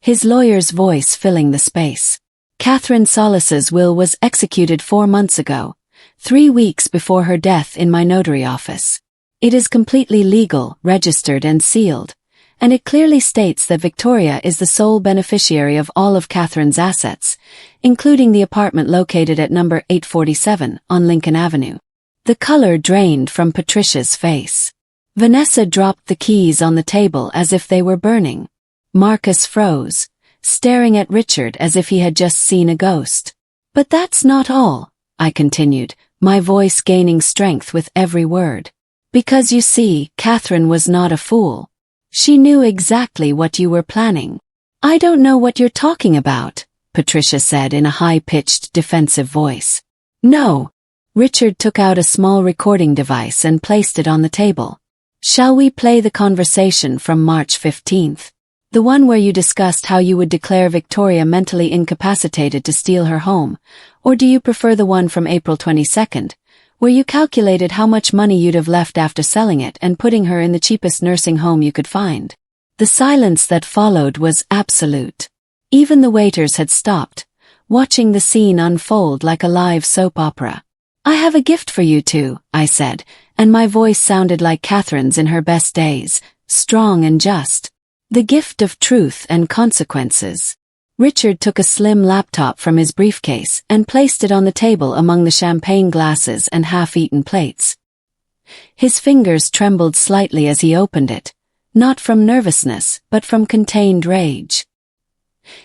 his lawyer's voice filling the space. Catherine Solis's will was executed 4 months ago, 3 weeks before her death in my notary office. It is completely legal, registered and sealed, and it clearly states that Victoria is the sole beneficiary of all of Catherine's assets, including the apartment located at number 847 on Lincoln Avenue. The color drained from Patricia's face. Vanessa dropped the keys on the table as if they were burning. Marcus froze, staring at Richard as if he had just seen a ghost. "But that's not all," I continued, my voice gaining strength with every word. "Because you see, Catherine was not a fool. She knew exactly what you were planning." "I don't know what you're talking about," Patricia said in a high-pitched, defensive voice. "No." Richard took out a small recording device and placed it on the table. "Shall we play the conversation from March 15th? The one where you discussed how you would declare Victoria mentally incapacitated to steal her home, or do you prefer the one from April 22nd, where you calculated how much money you'd have left after selling it and putting her in the cheapest nursing home you could find?" The silence that followed was absolute. Even the waiters had stopped, watching the scene unfold like a live soap opera. "I have a gift for you two," I said, and my voice sounded like Catherine's in her best days, strong and just. "The gift of truth and consequences." Richard took a slim laptop from his briefcase and placed it on the table among the champagne glasses and half-eaten plates. His fingers trembled slightly as he opened it, not from nervousness, but from contained rage.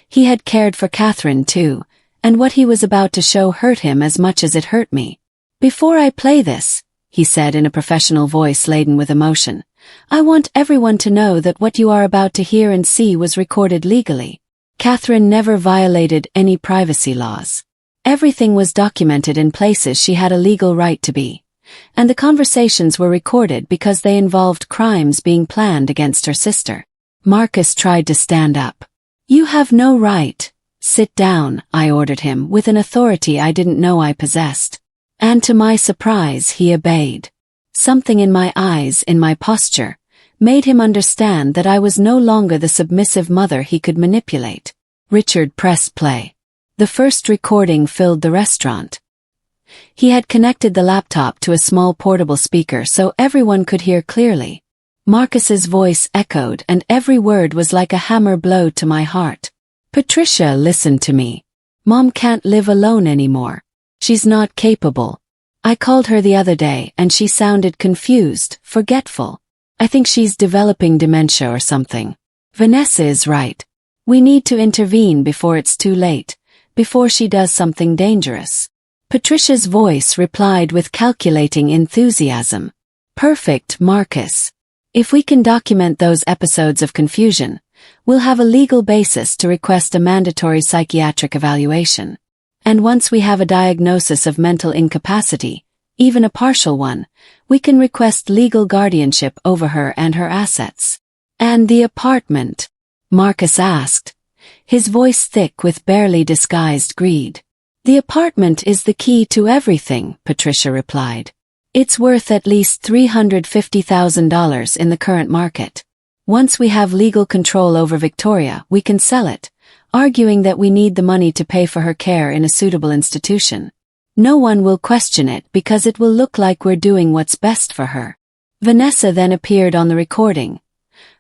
He had cared for Catherine too, and what he was about to show hurt him as much as it hurt me. "Before I play this," he said in a professional voice laden with emotion, "I want everyone to know that what you are about to hear and see was recorded legally. Catherine never violated any privacy laws. Everything was documented in places she had a legal right to be, and the conversations were recorded because they involved crimes being planned against her sister." Marcus tried to stand up. "You have no right." "Sit down," I ordered him with an authority I didn't know I possessed. And to my surprise he obeyed. Something in my eyes, in my posture, made him understand that I was no longer the submissive mother he could manipulate. Richard pressed play. The first recording filled the restaurant. He had connected the laptop to a small portable speaker so everyone could hear clearly. Marcus's voice echoed and every word was like a hammer blow to my heart. "Patricia, listen to me. Mom can't live alone anymore. She's not capable. I called her the other day and she sounded confused, forgetful. I think she's developing dementia or something. Vanessa is right. We need to intervene before it's too late, before she does something dangerous." Patricia's voice replied with calculating enthusiasm. "Perfect, Marcus. If we can document those episodes of confusion, we'll have a legal basis to request a mandatory psychiatric evaluation. And once we have a diagnosis of mental incapacity, even a partial one, we can request legal guardianship over her and her assets." "And the apartment?" Marcus asked, his voice thick with barely disguised greed. "The apartment is the key to everything," Patricia replied. "It's worth at least $350,000 in the current market. Once we have legal control over Victoria, we can sell it, arguing that we need the money to pay for her care in a suitable institution. No one will question it because it will look like we're doing what's best for her." Vanessa then appeared on the recording,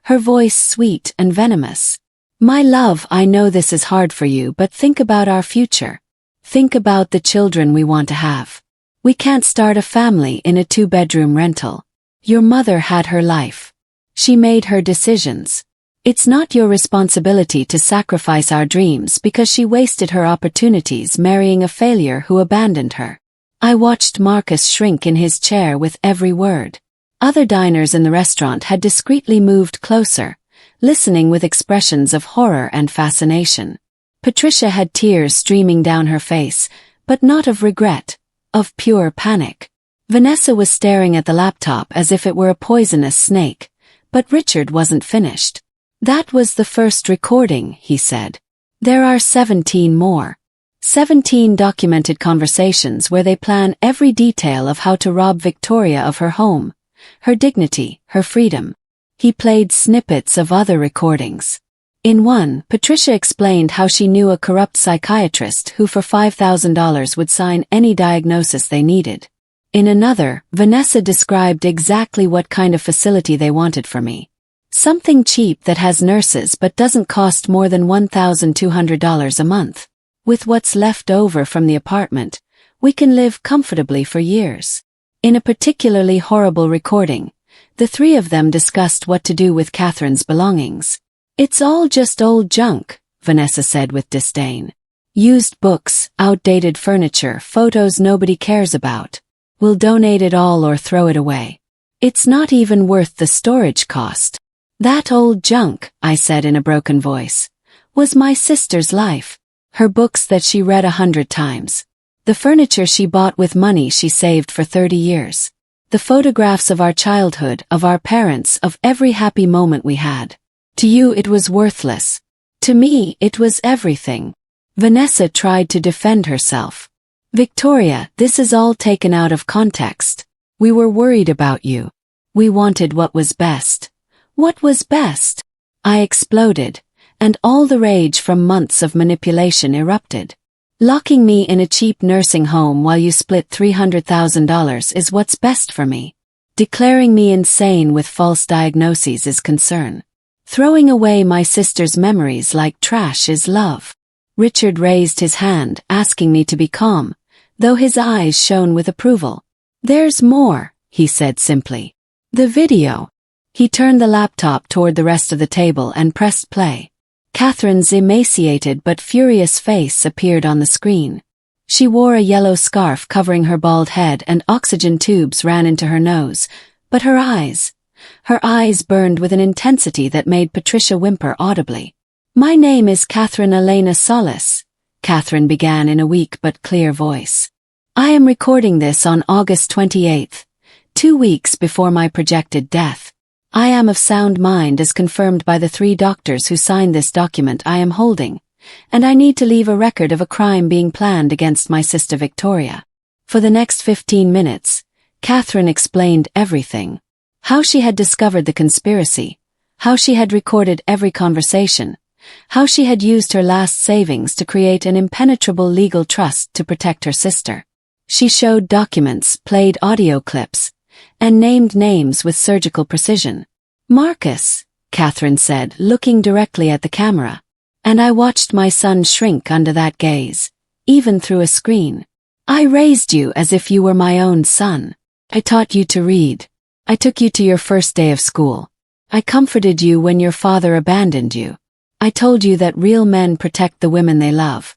her voice sweet and venomous. "My love, I know this is hard for you, but think about our future. Think about the children we want to have. We can't start a family in a 2-bedroom rental. Your mother had her life. She made her decisions. It's not your responsibility to sacrifice our dreams because she wasted her opportunities marrying a failure who abandoned her." I watched Marcus shrink in his chair with every word. Other diners in the restaurant had discreetly moved closer, listening with expressions of horror and fascination. Patricia had tears streaming down her face, but not of regret, of pure panic. Vanessa was staring at the laptop as if it were a poisonous snake, but Richard wasn't finished. "That was the first recording," he said. "There are 17 more. 17 documented conversations where they plan every detail of how to rob Victoria of her home, her dignity, her freedom." He played snippets of other recordings. In one, Patricia explained how she knew a corrupt psychiatrist who for $5,000 would sign any diagnosis they needed. In another, Vanessa described exactly what kind of facility they wanted for me. Something cheap that has nurses but doesn't cost more than $1,200 a month. With what's left over from the apartment, we can live comfortably for years. In a particularly horrible recording, the three of them discussed what to do with Catherine's belongings. "It's all just old junk," Vanessa said with disdain. "Used books, outdated furniture, photos nobody cares about. We'll donate it all or throw it away. It's not even worth the storage cost." "That old junk," I said in a broken voice, "was my sister's life. Her books that she read 100 times. The furniture she bought with money she saved for 30 years. The photographs of our childhood, of our parents, of every happy moment we had. To you it was worthless. To me it was everything." Vanessa tried to defend herself. "Victoria, this is all taken out of context. We were worried about you. We wanted what was best." "What was best?" I exploded, and all the rage from months of manipulation erupted. "Locking me in a cheap nursing home while you split $300,000 is what's best for me. Declaring me insane with false diagnoses is concern. Throwing away my sister's memories like trash is love." Richard raised his hand, asking me to be calm, though his eyes shone with approval. "There's more," he said simply. "The video." He turned the laptop toward the rest of the table and pressed play. Catherine's emaciated but furious face appeared on the screen. She wore a yellow scarf covering her bald head and oxygen tubes ran into her nose, but her eyes burned with an intensity that made Patricia whimper audibly. "My name is Catherine Elena Solis," Catherine began in a weak but clear voice. "I am recording this on August 28th, 2 weeks before my projected death. I am of sound mind as confirmed by the 3 doctors who signed this document I am holding, and I need to leave a record of a crime being planned against my sister Victoria." For the next 15 minutes, Catherine explained everything. How she had discovered the conspiracy, how she had recorded every conversation, how she had used her last savings to create an impenetrable legal trust to protect her sister. She showed documents, played audio clips, and named names with surgical precision. "Marcus," Catherine said, looking directly at the camera. And I watched my son shrink under that gaze, even through a screen. "I raised you as if you were my own son. I taught you to read. I took you to your first day of school. I comforted you when your father abandoned you. I told you that real men protect the women they love,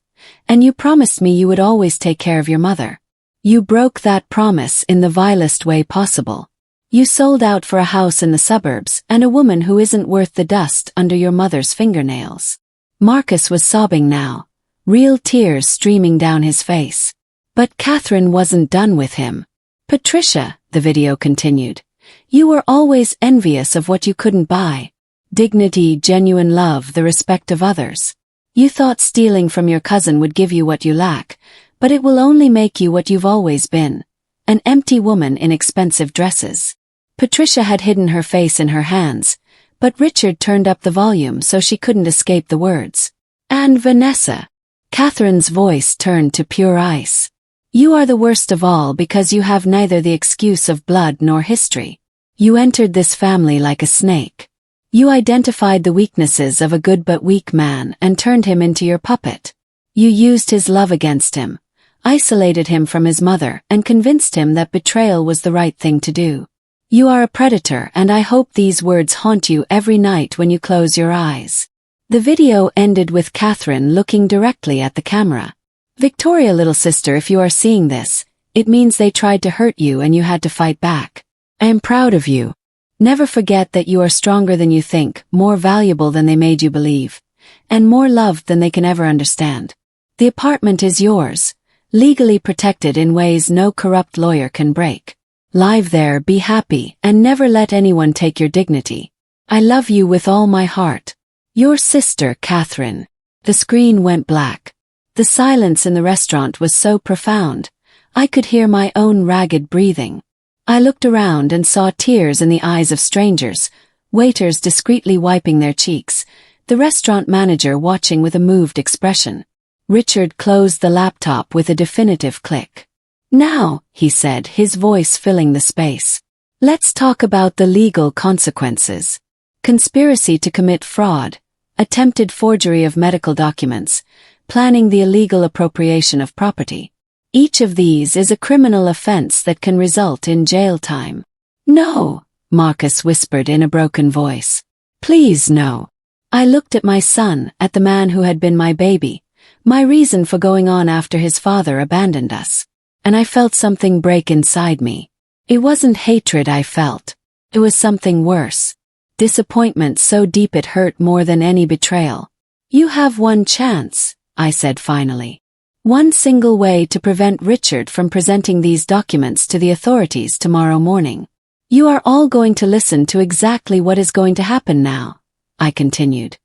and you promised me you would always take care of your mother. You broke that promise in the vilest way possible. You sold out for a house in the suburbs and a woman who isn't worth the dust under your mother's fingernails." Marcus was sobbing now, real tears streaming down his face. But Catherine wasn't done with him. "Patricia," the video continued, "you were always envious of what you couldn't buy. Dignity, genuine love, the respect of others. You thought stealing from your cousin would give you what you lack, but it will only make you what you've always been, an empty woman in expensive dresses." Patricia had hidden her face in her hands, but Richard turned up the volume so she couldn't escape the words. "And Vanessa." Catherine's voice turned to pure ice. "You are the worst of all because you have neither the excuse of blood nor history. You entered this family like a snake. You identified the weaknesses of a good but weak man and turned him into your puppet. You used his love against him, isolated him from his mother, and convinced him that betrayal was the right thing to do. You are a predator, and I hope these words haunt you every night when you close your eyes." The video ended with Catherine looking directly at the camera. "Victoria, little sister, if you are seeing this, it means they tried to hurt you and you had to fight back. I am proud of you. Never forget that you are stronger than you think, more valuable than they made you believe, and more loved than they can ever understand. The apartment is yours, legally protected in ways no corrupt lawyer can break. Live there, be happy, and never let anyone take your dignity. I love you with all my heart. Your sister, Catherine." The screen went black. The silence in the restaurant was so profound, I could hear my own ragged breathing. I looked around and saw tears in the eyes of strangers, waiters discreetly wiping their cheeks, the restaurant manager watching with a moved expression. Richard closed the laptop with a definitive click. "Now," he said, his voice filling the space. "Let's talk about the legal consequences. Conspiracy to commit fraud, attempted forgery of medical documents, planning the illegal appropriation of property. Each of these is a criminal offense that can result in jail time." "No," Marcus whispered in a broken voice. "Please no." I looked at my son, at the man who had been my baby, my reason for going on after his father abandoned us. And I felt something break inside me. It wasn't hatred I felt. It was something worse. Disappointment so deep it hurt more than any betrayal. "You have one chance," I said finally. "One single way to prevent Richard from presenting these documents to the authorities tomorrow morning. You are all going to listen to exactly what is going to happen now," I continued.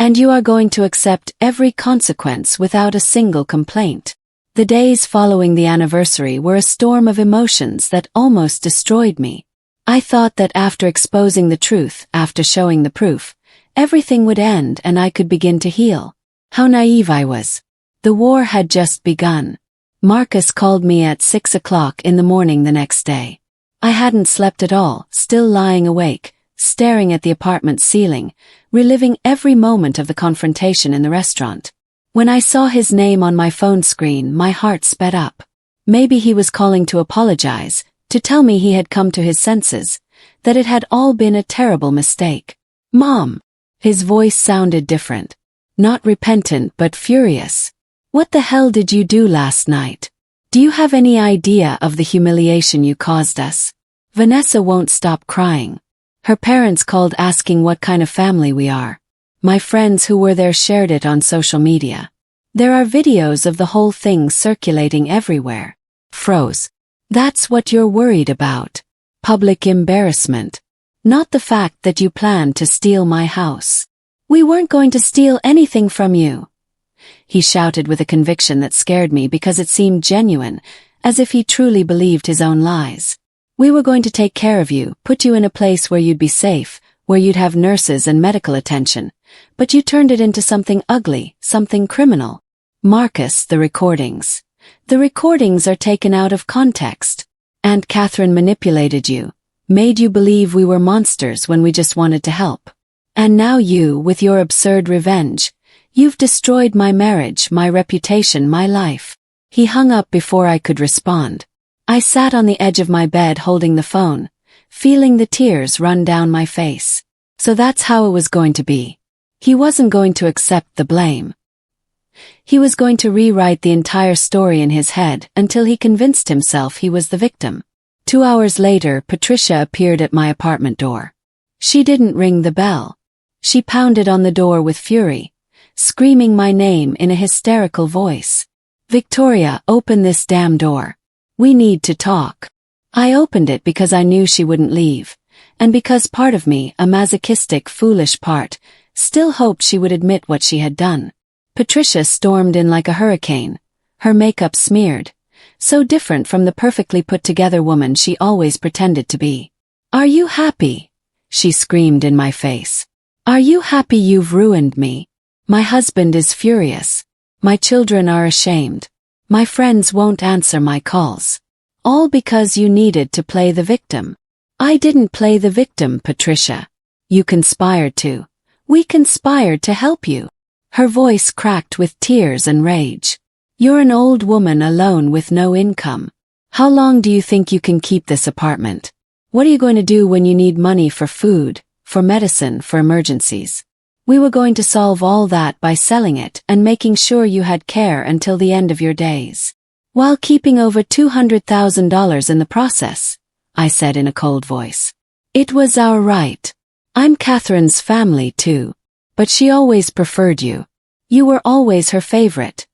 "And you are going to accept every consequence without a single complaint." The days following the anniversary were a storm of emotions that almost destroyed me. I thought that after exposing the truth, after showing the proof, everything would end and I could begin to heal. How naive I was. The war had just begun. Marcus called me at 6 o'clock in the morning the next day. I hadn't slept at all, still lying awake, staring at the apartment ceiling, reliving every moment of the confrontation in the restaurant. When I saw his name on my phone screen, my heart sped up. Maybe he was calling to apologize, to tell me he had come to his senses, that it had all been a terrible mistake. "Mom!" His voice sounded different. Not repentant but furious. "What the hell did you do last night? Do you have any idea of the humiliation you caused us?" Vanessa won't stop crying. Her parents called asking what kind of family we are. My friends who were there shared it on social media. There are videos of the whole thing circulating everywhere. Froze. "That's what you're worried about. Public embarrassment. Not the fact that you planned to steal my house." "We weren't going to steal anything from you," he shouted with a conviction that scared me because it seemed genuine, as if he truly believed his own lies. "We were going to take care of you, put you in a place where you'd be safe, where you'd have nurses and medical attention, but you turned it into something ugly, something criminal." "Marcus, the recordings. The recordings are taken out of context. Aunt Catherine manipulated you, made you believe we were monsters when we just wanted to help. And now you, with your absurd revenge, you've destroyed my marriage, my reputation, my life." He hung up before I could respond. I sat on the edge of my bed holding the phone, feeling the tears run down my face. So that's how it was going to be. He wasn't going to accept the blame. He was going to rewrite the entire story in his head until he convinced himself he was the victim. 2 hours later, Patricia appeared at my apartment door. She didn't ring the bell. She pounded on the door with fury, screaming my name in a hysterical voice. "Victoria, open this damn door. We need to talk." I opened it because I knew she wouldn't leave, and because part of me, a masochistic, foolish part, still hoped she would admit what she had done. Patricia stormed in like a hurricane, her makeup smeared, so different from the perfectly put-together woman she always pretended to be. "Are you happy?" she screamed in my face. "Are you happy you've ruined me? My husband is furious. My children are ashamed. My friends won't answer my calls. All because you needed to play the victim." "I didn't play the victim, Patricia. You conspired to. We conspired to help you." Her voice cracked with tears and rage. "You're an old woman alone with no income. How long do you think you can keep this apartment? What are you going to do when you need money for food, for medicine, for emergencies? We were going to solve all that by selling it and making sure you had care until the end of your days, while keeping over $200,000 in the process," I said in a cold voice. "It was our right. I'm Catherine's family too. But she always preferred you. You were always her favorite.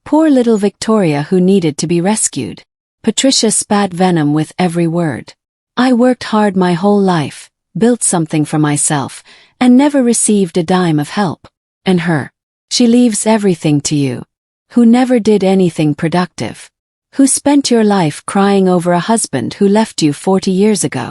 Poor little Victoria who needed to be rescued." Patricia spat venom with every word. "I worked hard my whole life, built something for myself, and never received a dime of help. And her. She leaves everything to you. Who never did anything productive. Who spent your life crying over a husband who left you 40 years ago."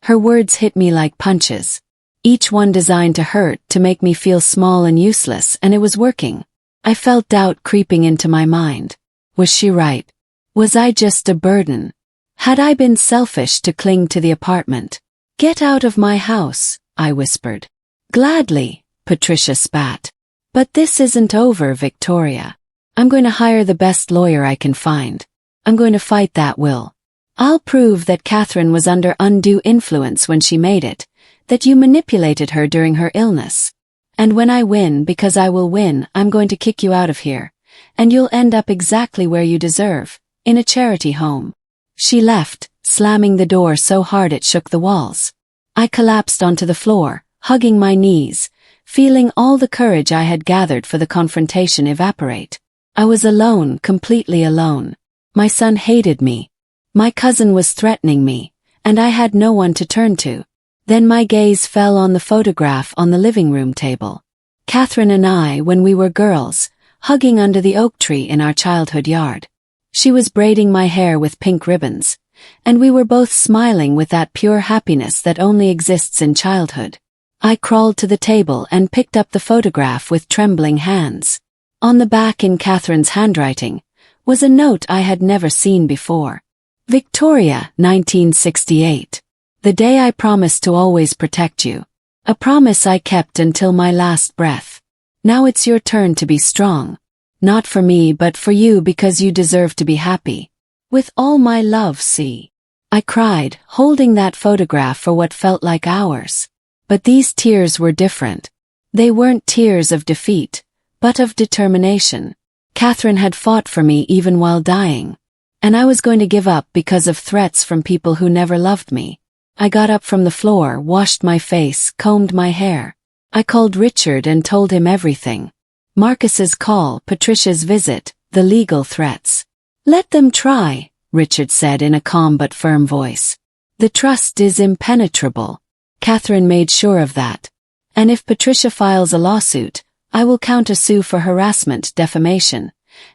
Her words hit me like punches. Each one designed to hurt, to make me feel small and useless, and it was working. I felt doubt creeping into my mind. Was she right? Was I just a burden? Had I been selfish to cling to the apartment? "Get out of my house," I whispered. "Gladly," Patricia spat. "But this isn't over, Victoria. I'm going to hire the best lawyer I can find. I'm going to fight that will. I'll prove that Catherine was under undue influence when she made it, that you manipulated her during her illness. And when I win, because I will win, I'm going to kick you out of here, and you'll end up exactly where you deserve, in a charity home." She left, slamming the door so hard it shook the walls. I collapsed onto the floor, hugging my knees, feeling all the courage I had gathered for the confrontation evaporate. I was alone, completely alone. My son hated me. My cousin was threatening me, and I had no one to turn to. Then my gaze fell on the photograph on the living room table. Catherine and I, when we were girls, hugging under the oak tree in our childhood yard. She was braiding my hair with pink ribbons, and we were both smiling with that pure happiness that only exists in childhood. I crawled to the table and picked up the photograph with trembling hands. On the back, in Catherine's handwriting, was a note I had never seen before. "Victoria, 1968. The day I promised to always protect you. A promise I kept until my last breath. Now it's your turn to be strong. Not for me, but for you, because you deserve to be happy. With all my love, C." I cried, holding that photograph for what felt like hours. But these tears were different. They weren't tears of defeat, but of determination. Catherine had fought for me even while dying. And I was going to give up because of threats from people who never loved me. I got up from the floor, washed my face, combed my hair. I called Richard and told him everything. Marcus's call, Patricia's visit, the legal threats. "Let them try," Richard said in a calm but firm voice. "The trust is impenetrable." Catherine made sure of that. "And if Patricia files a lawsuit, I will countersue for harassment, defamation,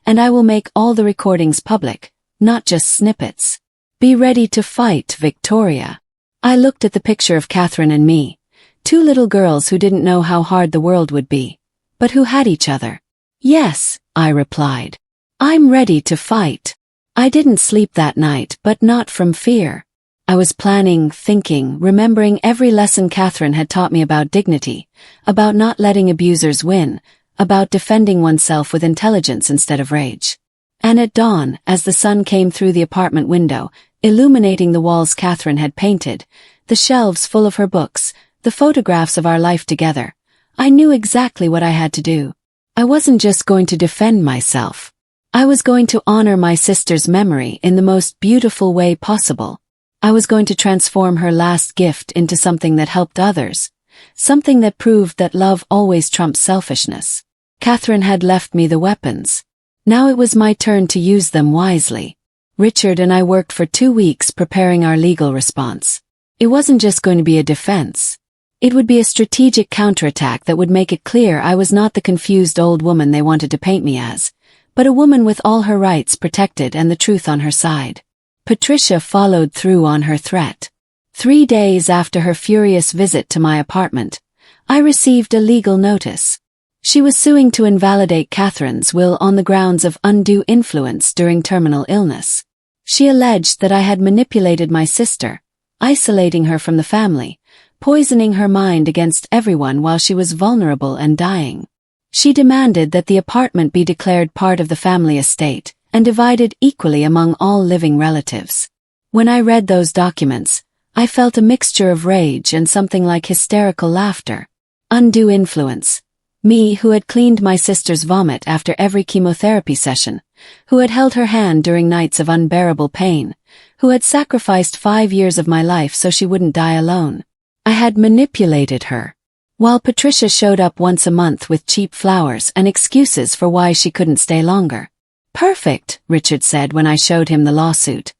and I will make all the recordings public, not just snippets. Be ready to fight, Victoria." I looked at the picture of Catherine and me, two little girls who didn't know how hard the world would be, but who had each other. "Yes," I replied. "I'm ready to fight." I didn't sleep that night, but not from fear. I was planning, thinking, remembering every lesson Catherine had taught me about dignity, about not letting abusers win, about defending oneself with intelligence instead of rage. And at dawn, as the sun came through the apartment window, illuminating the walls Catherine had painted, the shelves full of her books, the photographs of our life together, I knew exactly what I had to do. I wasn't just going to defend myself. I was going to honor my sister's memory in the most beautiful way possible. I was going to transform her last gift into something that helped others, something that proved that love always trumps selfishness. Catherine had left me the weapons. Now it was my turn to use them wisely. Richard and I worked for 2 weeks preparing our legal response. It wasn't just going to be a defense. It would be a strategic counterattack that would make it clear I was not the confused old woman they wanted to paint me as, but a woman with all her rights protected and the truth on her side. Patricia followed through on her threat. 3 days after her furious visit to my apartment, I received a legal notice. She was suing to invalidate Catherine's will on the grounds of undue influence during terminal illness. She alleged that I had manipulated my sister, isolating her from the family, poisoning her mind against everyone while she was vulnerable and dying. She demanded that the apartment be declared part of the family estate and divided equally among all living relatives. When I read those documents, I felt a mixture of rage and something like hysterical laughter. Undue influence. Me, who had cleaned my sister's vomit after every chemotherapy session, who had held her hand during nights of unbearable pain, who had sacrificed 5 years of my life so she wouldn't die alone. I had manipulated her. While Patricia showed up once a month with cheap flowers and excuses for why she couldn't stay longer. "Perfect," Richard said when I showed him the lawsuit.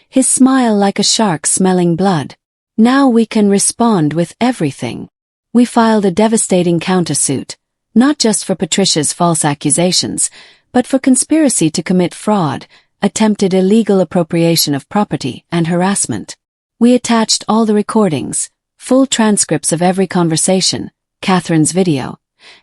His smile like a shark smelling blood. "Now we can respond with everything." We filed a devastating countersuit, not just for Patricia's false accusations, but for conspiracy to commit fraud, attempted illegal appropriation of property, and harassment. We attached all the recordings, full transcripts of every conversation, Catherine's video,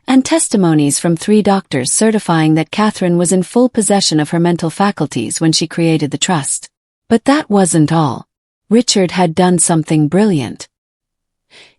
and testimonies from 3 doctors certifying that Catherine was in full possession of her mental faculties when she created the trust. But that wasn't all. Richard had done something brilliant.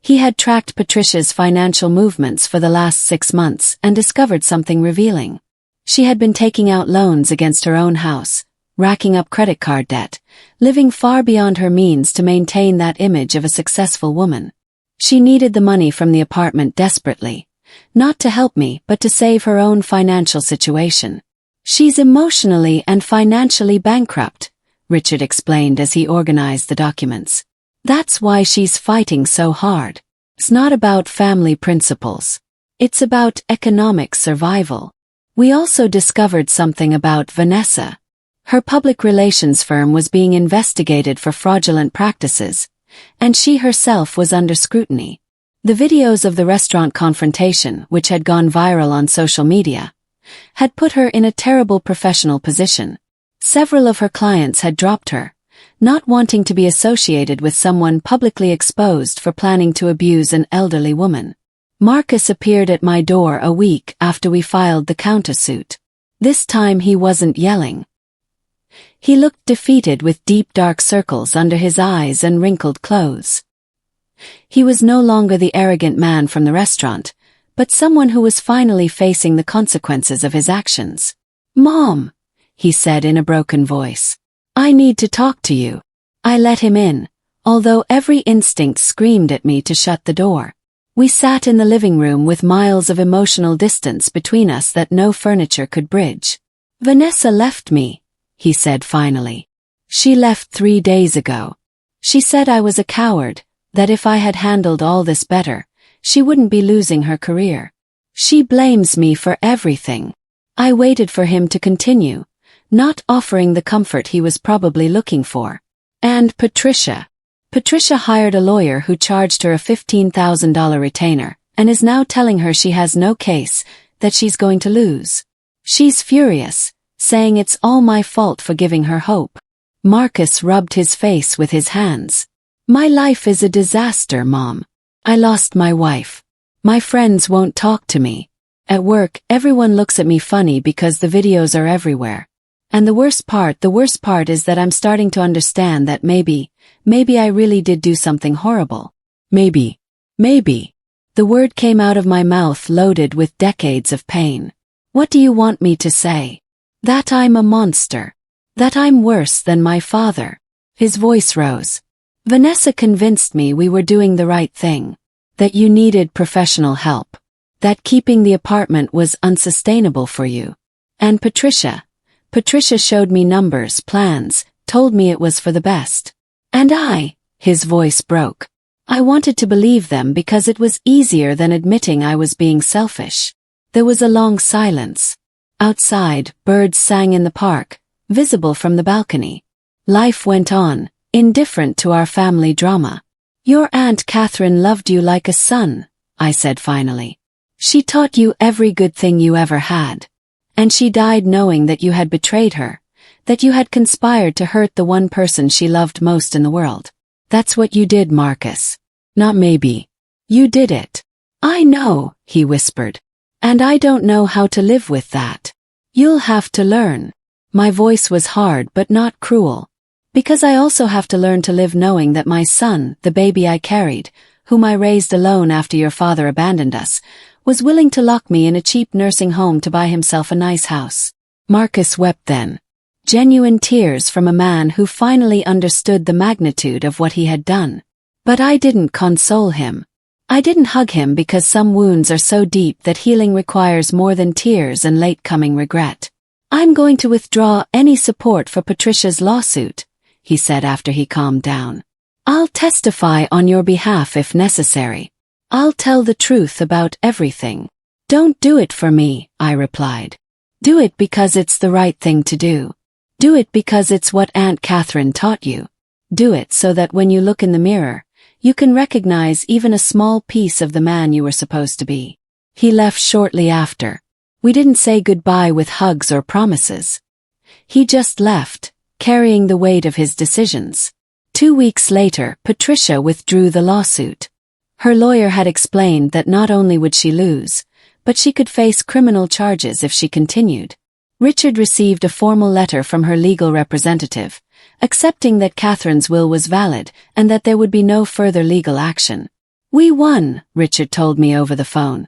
He had tracked Patricia's financial movements for the last 6 months and discovered something revealing. She had been taking out loans against her own house, racking up credit card debt, living far beyond her means to maintain that image of a successful woman. She needed the money from the apartment desperately, not to help me but to save her own financial situation. She's emotionally and financially bankrupt, Richard explained as he organized the documents. That's why she's fighting so hard. It's not about family principles. It's about economic survival. We also discovered something about Vanessa. Her public relations firm was being investigated for fraudulent practices, and she herself was under scrutiny. The videos of the restaurant confrontation, which had gone viral on social media, had put her in a terrible professional position. Several of her clients had dropped her, not wanting to be associated with someone publicly exposed for planning to abuse an elderly woman. Marcus appeared at my door a week after we filed the countersuit. This time he wasn't yelling. He looked defeated with deep dark circles under his eyes and wrinkled clothes. He was no longer the arrogant man from the restaurant, but someone who was finally facing the consequences of his actions. "Mom," he said in a broken voice. "I need to talk to you." I let him in, although every instinct screamed at me to shut the door. We sat in the living room with miles of emotional distance between us that no furniture could bridge. "Vanessa left me," he said finally. "She left 3 days ago. She said I was a coward, that if I had handled all this better, she wouldn't be losing her career. She blames me for everything." I waited for him to continue, not offering the comfort he was probably looking for. "And Patricia. Patricia hired a lawyer who charged her a $15,000 retainer, and is now telling her she has no case, that she's going to lose. She's furious, saying it's all my fault for giving her hope." Marcus rubbed his face with his hands. "My life is a disaster, Mom. I lost my wife. My friends won't talk to me. At work, everyone looks at me funny because the videos are everywhere. And the worst part is that I'm starting to understand that maybe I really did do something horrible. Maybe. The word came out of my mouth loaded with decades of pain. What do you want me to say? That I'm a monster. That I'm worse than my father." His voice rose. "Vanessa convinced me we were doing the right thing. That you needed professional help. That keeping the apartment was unsustainable for you. And Patricia showed me numbers, plans, told me it was for the best. And his voice broke. I wanted to believe them because it was easier than admitting I was being selfish." There was a long silence. Outside, birds sang in the park, visible from the balcony. Life went on, indifferent to our family drama. "Your Aunt Catherine loved you like a son," I said finally. "She taught you every good thing you ever had. And she died knowing that you had betrayed her, that you had conspired to hurt the one person she loved most in the world. That's what you did, Marcus. Not maybe. You did it." "I know," he whispered. "And I don't know how to live with that. You'll have to learn." My voice was hard but not cruel. "Because I also have to learn to live knowing that my son, the baby I carried, whom I raised alone after your father abandoned us, was willing to lock me in a cheap nursing home to buy himself a nice house." Marcus wept then. Genuine tears from a man who finally understood the magnitude of what he had done. But I didn't console him. I didn't hug him because some wounds are so deep that healing requires more than tears and late-coming regret. "I'm going to withdraw any support for Patricia's lawsuit," he said after he calmed down. "I'll testify on your behalf if necessary. I'll tell the truth about everything." "Don't do it for me," I replied. "Do it because it's the right thing to do. Do it because it's what Aunt Catherine taught you. Do it so that when you look in the mirror, you can recognize even a small piece of the man you were supposed to be." He left shortly after. We didn't say goodbye with hugs or promises. He just left, carrying the weight of his decisions. 2 weeks later, Patricia withdrew the lawsuit. Her lawyer had explained that not only would she lose, but she could face criminal charges if she continued. Richard received a formal letter from her legal representative, accepting that Catherine's will was valid and that there would be no further legal action. "We won," Richard told me over the phone,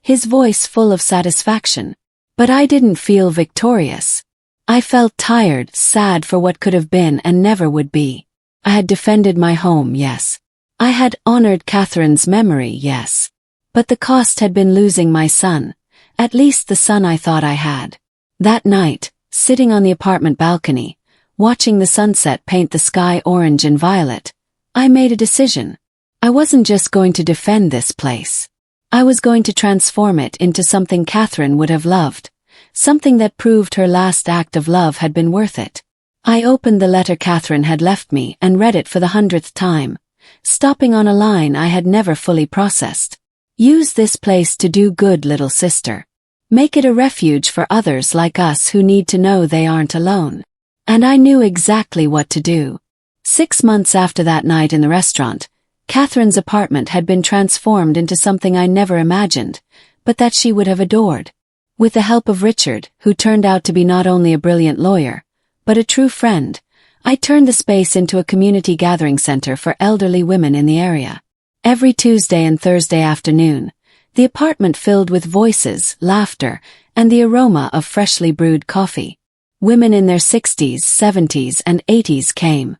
his voice full of satisfaction. But I didn't feel victorious. I felt tired, sad for what could have been and never would be. I had defended my home, yes. I had honored Catherine's memory, yes. But the cost had been losing my son, at least the son I thought I had. That night, sitting on the apartment balcony, watching the sunset paint the sky orange and violet, I made a decision. I wasn't just going to defend this place. I was going to transform it into something Catherine would have loved, something that proved her last act of love had been worth it. I opened the letter Catherine had left me and read it for the 100th time, stopping on a line I had never fully processed. "Use this place to do good, little sister. Make it a refuge for others like us who need to know they aren't alone." And I knew exactly what to do. 6 months after that night in the restaurant, Catherine's apartment had been transformed into something I never imagined, but that she would have adored. With the help of Richard, who turned out to be not only a brilliant lawyer, but a true friend, I turned the space into a community gathering center for elderly women in the area. Every Tuesday and Thursday afternoon, the apartment filled with voices, laughter, and the aroma of freshly brewed coffee. Women in their 60s, 70s, and 80s came,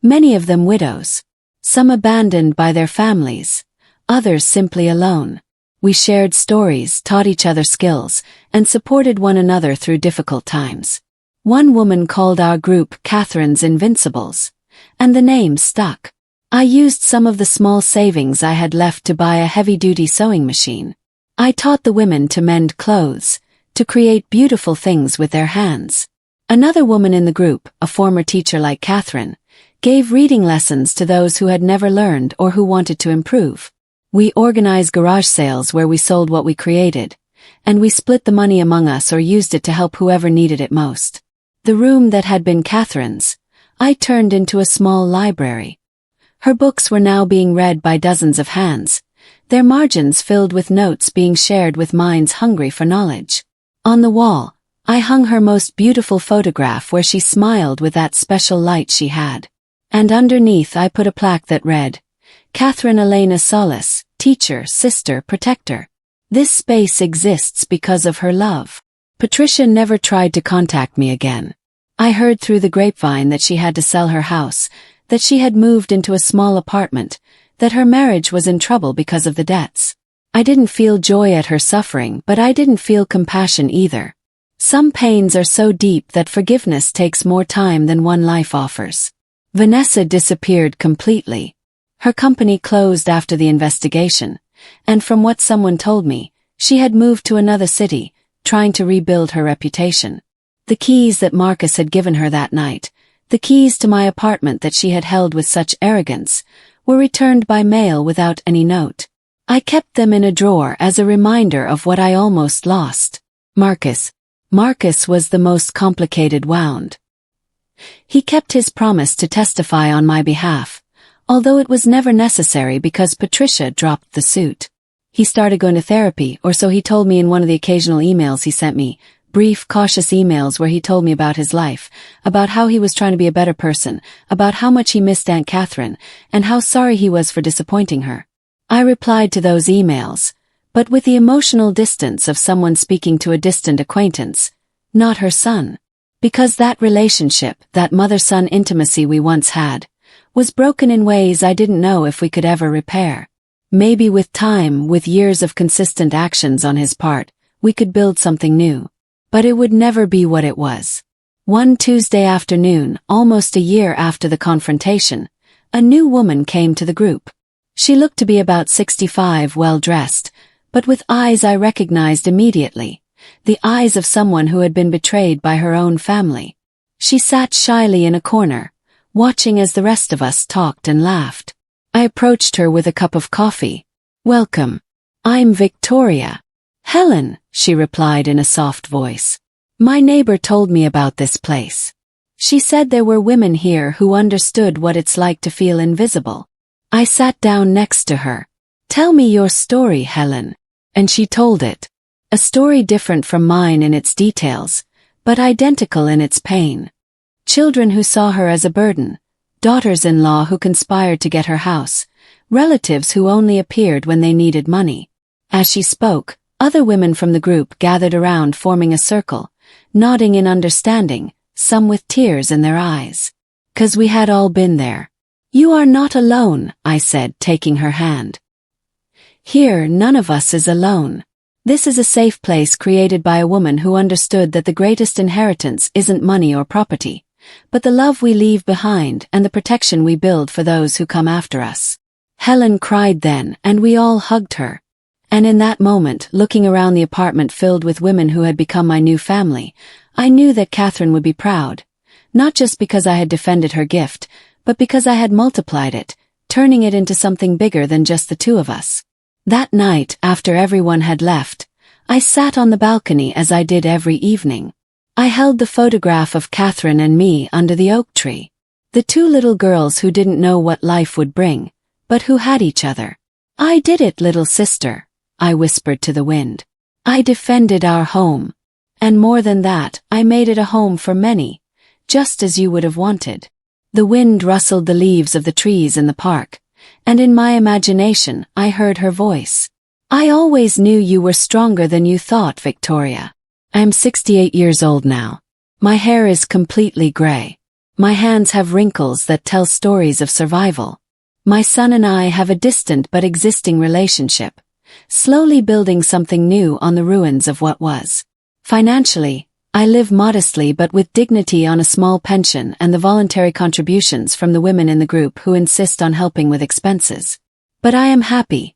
many of them widows, some abandoned by their families, others simply alone. We shared stories, taught each other skills, and supported one another through difficult times. One woman called our group Catherine's Invincibles, and the name stuck. I used some of the small savings I had left to buy a heavy-duty sewing machine. I taught the women to mend clothes, to create beautiful things with their hands. Another woman in the group, a former teacher like Catherine, gave reading lessons to those who had never learned or who wanted to improve. We organized garage sales where we sold what we created, and we split the money among us or used it to help whoever needed it most. The room that had been Catherine's, I turned into a small library. Her books were now being read by dozens of hands, their margins filled with notes being shared with minds hungry for knowledge. On the wall, I hung her most beautiful photograph where she smiled with that special light she had. And underneath I put a plaque that read, "Catherine Elena Solis, teacher, sister, protector. This space exists because of her love." Patricia never tried to contact me again. I heard through the grapevine that she had to sell her house, that she had moved into a small apartment, that her marriage was in trouble because of the debts. I didn't feel joy at her suffering, but I didn't feel compassion either. Some pains are so deep that forgiveness takes more time than one life offers. Vanessa disappeared completely. Her company closed after the investigation, and from what someone told me, she had moved to another city, trying to rebuild her reputation. The keys that Marcus had given her that night, the keys to my apartment that she had held with such arrogance, were returned by mail without any note. I kept them in a drawer as a reminder of what I almost lost. Marcus was the most complicated wound. He kept his promise to testify on my behalf, although it was never necessary because Patricia dropped the suit. He started going to therapy, or so he told me in one of the occasional emails he sent me, brief, cautious emails where he told me about his life, about how he was trying to be a better person, about how much he missed Aunt Catherine, and how sorry he was for disappointing her. I replied to those emails, but with the emotional distance of someone speaking to a distant acquaintance, not her son. Because that relationship, that mother-son intimacy we once had, was broken in ways I didn't know if we could ever repair. Maybe with time, with years of consistent actions on his part, we could build something new. But it would never be what it was. One Tuesday afternoon, almost a year after the confrontation, a new woman came to the group. She looked to be about 65, well-dressed, but with eyes I recognized immediately, the eyes of someone who had been betrayed by her own family. She sat shyly in a corner, watching as the rest of us talked and laughed. I approached her with a cup of coffee. "Welcome. I'm Victoria." "Helen," she replied in a soft voice. "My neighbor told me about this place. She said there were women here who understood what it's like to feel invisible." I sat down next to her. "Tell me your story, Helen." And she told it. A story different from mine in its details, but identical in its pain. Children who saw her as a burden, daughters-in-law who conspired to get her house, relatives who only appeared when they needed money. As she spoke, other women from the group gathered around, forming a circle, nodding in understanding, some with tears in their eyes. 'Cause we had all been there. "You are not alone," I said, taking her hand. "Here, none of us is alone. This is a safe place created by a woman who understood that the greatest inheritance isn't money or property, but the love we leave behind and the protection we build for those who come after us." Helen cried then, and we all hugged her. And in that moment, looking around the apartment filled with women who had become my new family, I knew that Catherine would be proud, not just because I had defended her gift, but because I had multiplied it, turning it into something bigger than just the two of us. That night, after everyone had left, I sat on the balcony as I did every evening. I held the photograph of Catherine and me under the oak tree. The two little girls who didn't know what life would bring, but who had each other. "I did it, little sister," I whispered to the wind. "I defended our home. And more than that, I made it a home for many, just as you would have wanted." The wind rustled the leaves of the trees in the park, and in my imagination I heard her voice. "I always knew you were stronger than you thought, Victoria." I am 68 years old now. My hair is completely gray. My hands have wrinkles that tell stories of survival. My son and I have a distant but existing relationship, slowly building something new on the ruins of what was. Financially, I live modestly but with dignity on a small pension and the voluntary contributions from the women in the group who insist on helping with expenses. But I am happy,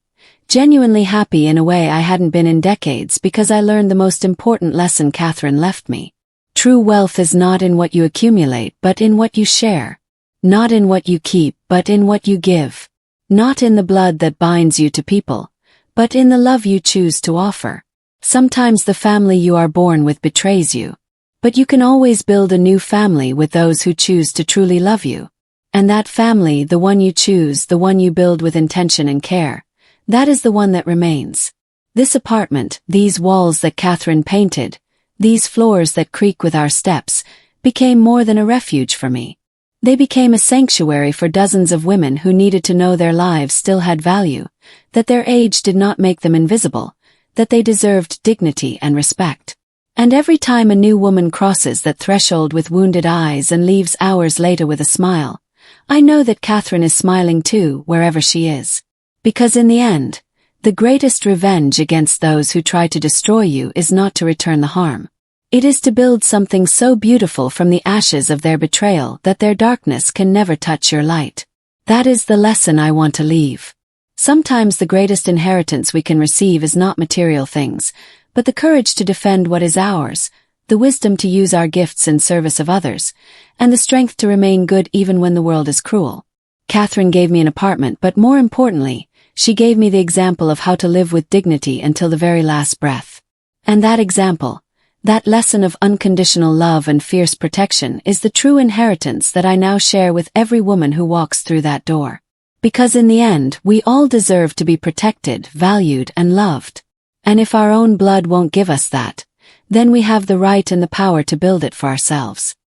genuinely happy in a way I hadn't been in decades, because I learned the most important lesson Catherine left me. True wealth is not in what you accumulate but in what you share. Not in what you keep but in what you give. Not in the blood that binds you to people, but in the love you choose to offer. Sometimes the family you are born with betrays you, but you can always build a new family with those who choose to truly love you. And that family, the one you choose, the one you build with intention and care, that is the one that remains. This apartment, these walls that Catherine painted, these floors that creak with our steps, became more than a refuge for me. They became a sanctuary for dozens of women who needed to know their lives still had value, that their age did not make them invisible, that they deserved dignity and respect. And every time a new woman crosses that threshold with wounded eyes and leaves hours later with a smile, I know that Catherine is smiling too, wherever she is. Because in the end, the greatest revenge against those who try to destroy you is not to return the harm. It is to build something so beautiful from the ashes of their betrayal that their darkness can never touch your light. That is the lesson I want to leave. Sometimes the greatest inheritance we can receive is not material things, but the courage to defend what is ours, the wisdom to use our gifts in service of others, and the strength to remain good even when the world is cruel. Catherine gave me an apartment, but more importantly, she gave me the example of how to live with dignity until the very last breath. And that example, that lesson of unconditional love and fierce protection, is the true inheritance that I now share with every woman who walks through that door. Because in the end, we all deserve to be protected, valued, and loved. And if our own blood won't give us that, then we have the right and the power to build it for ourselves.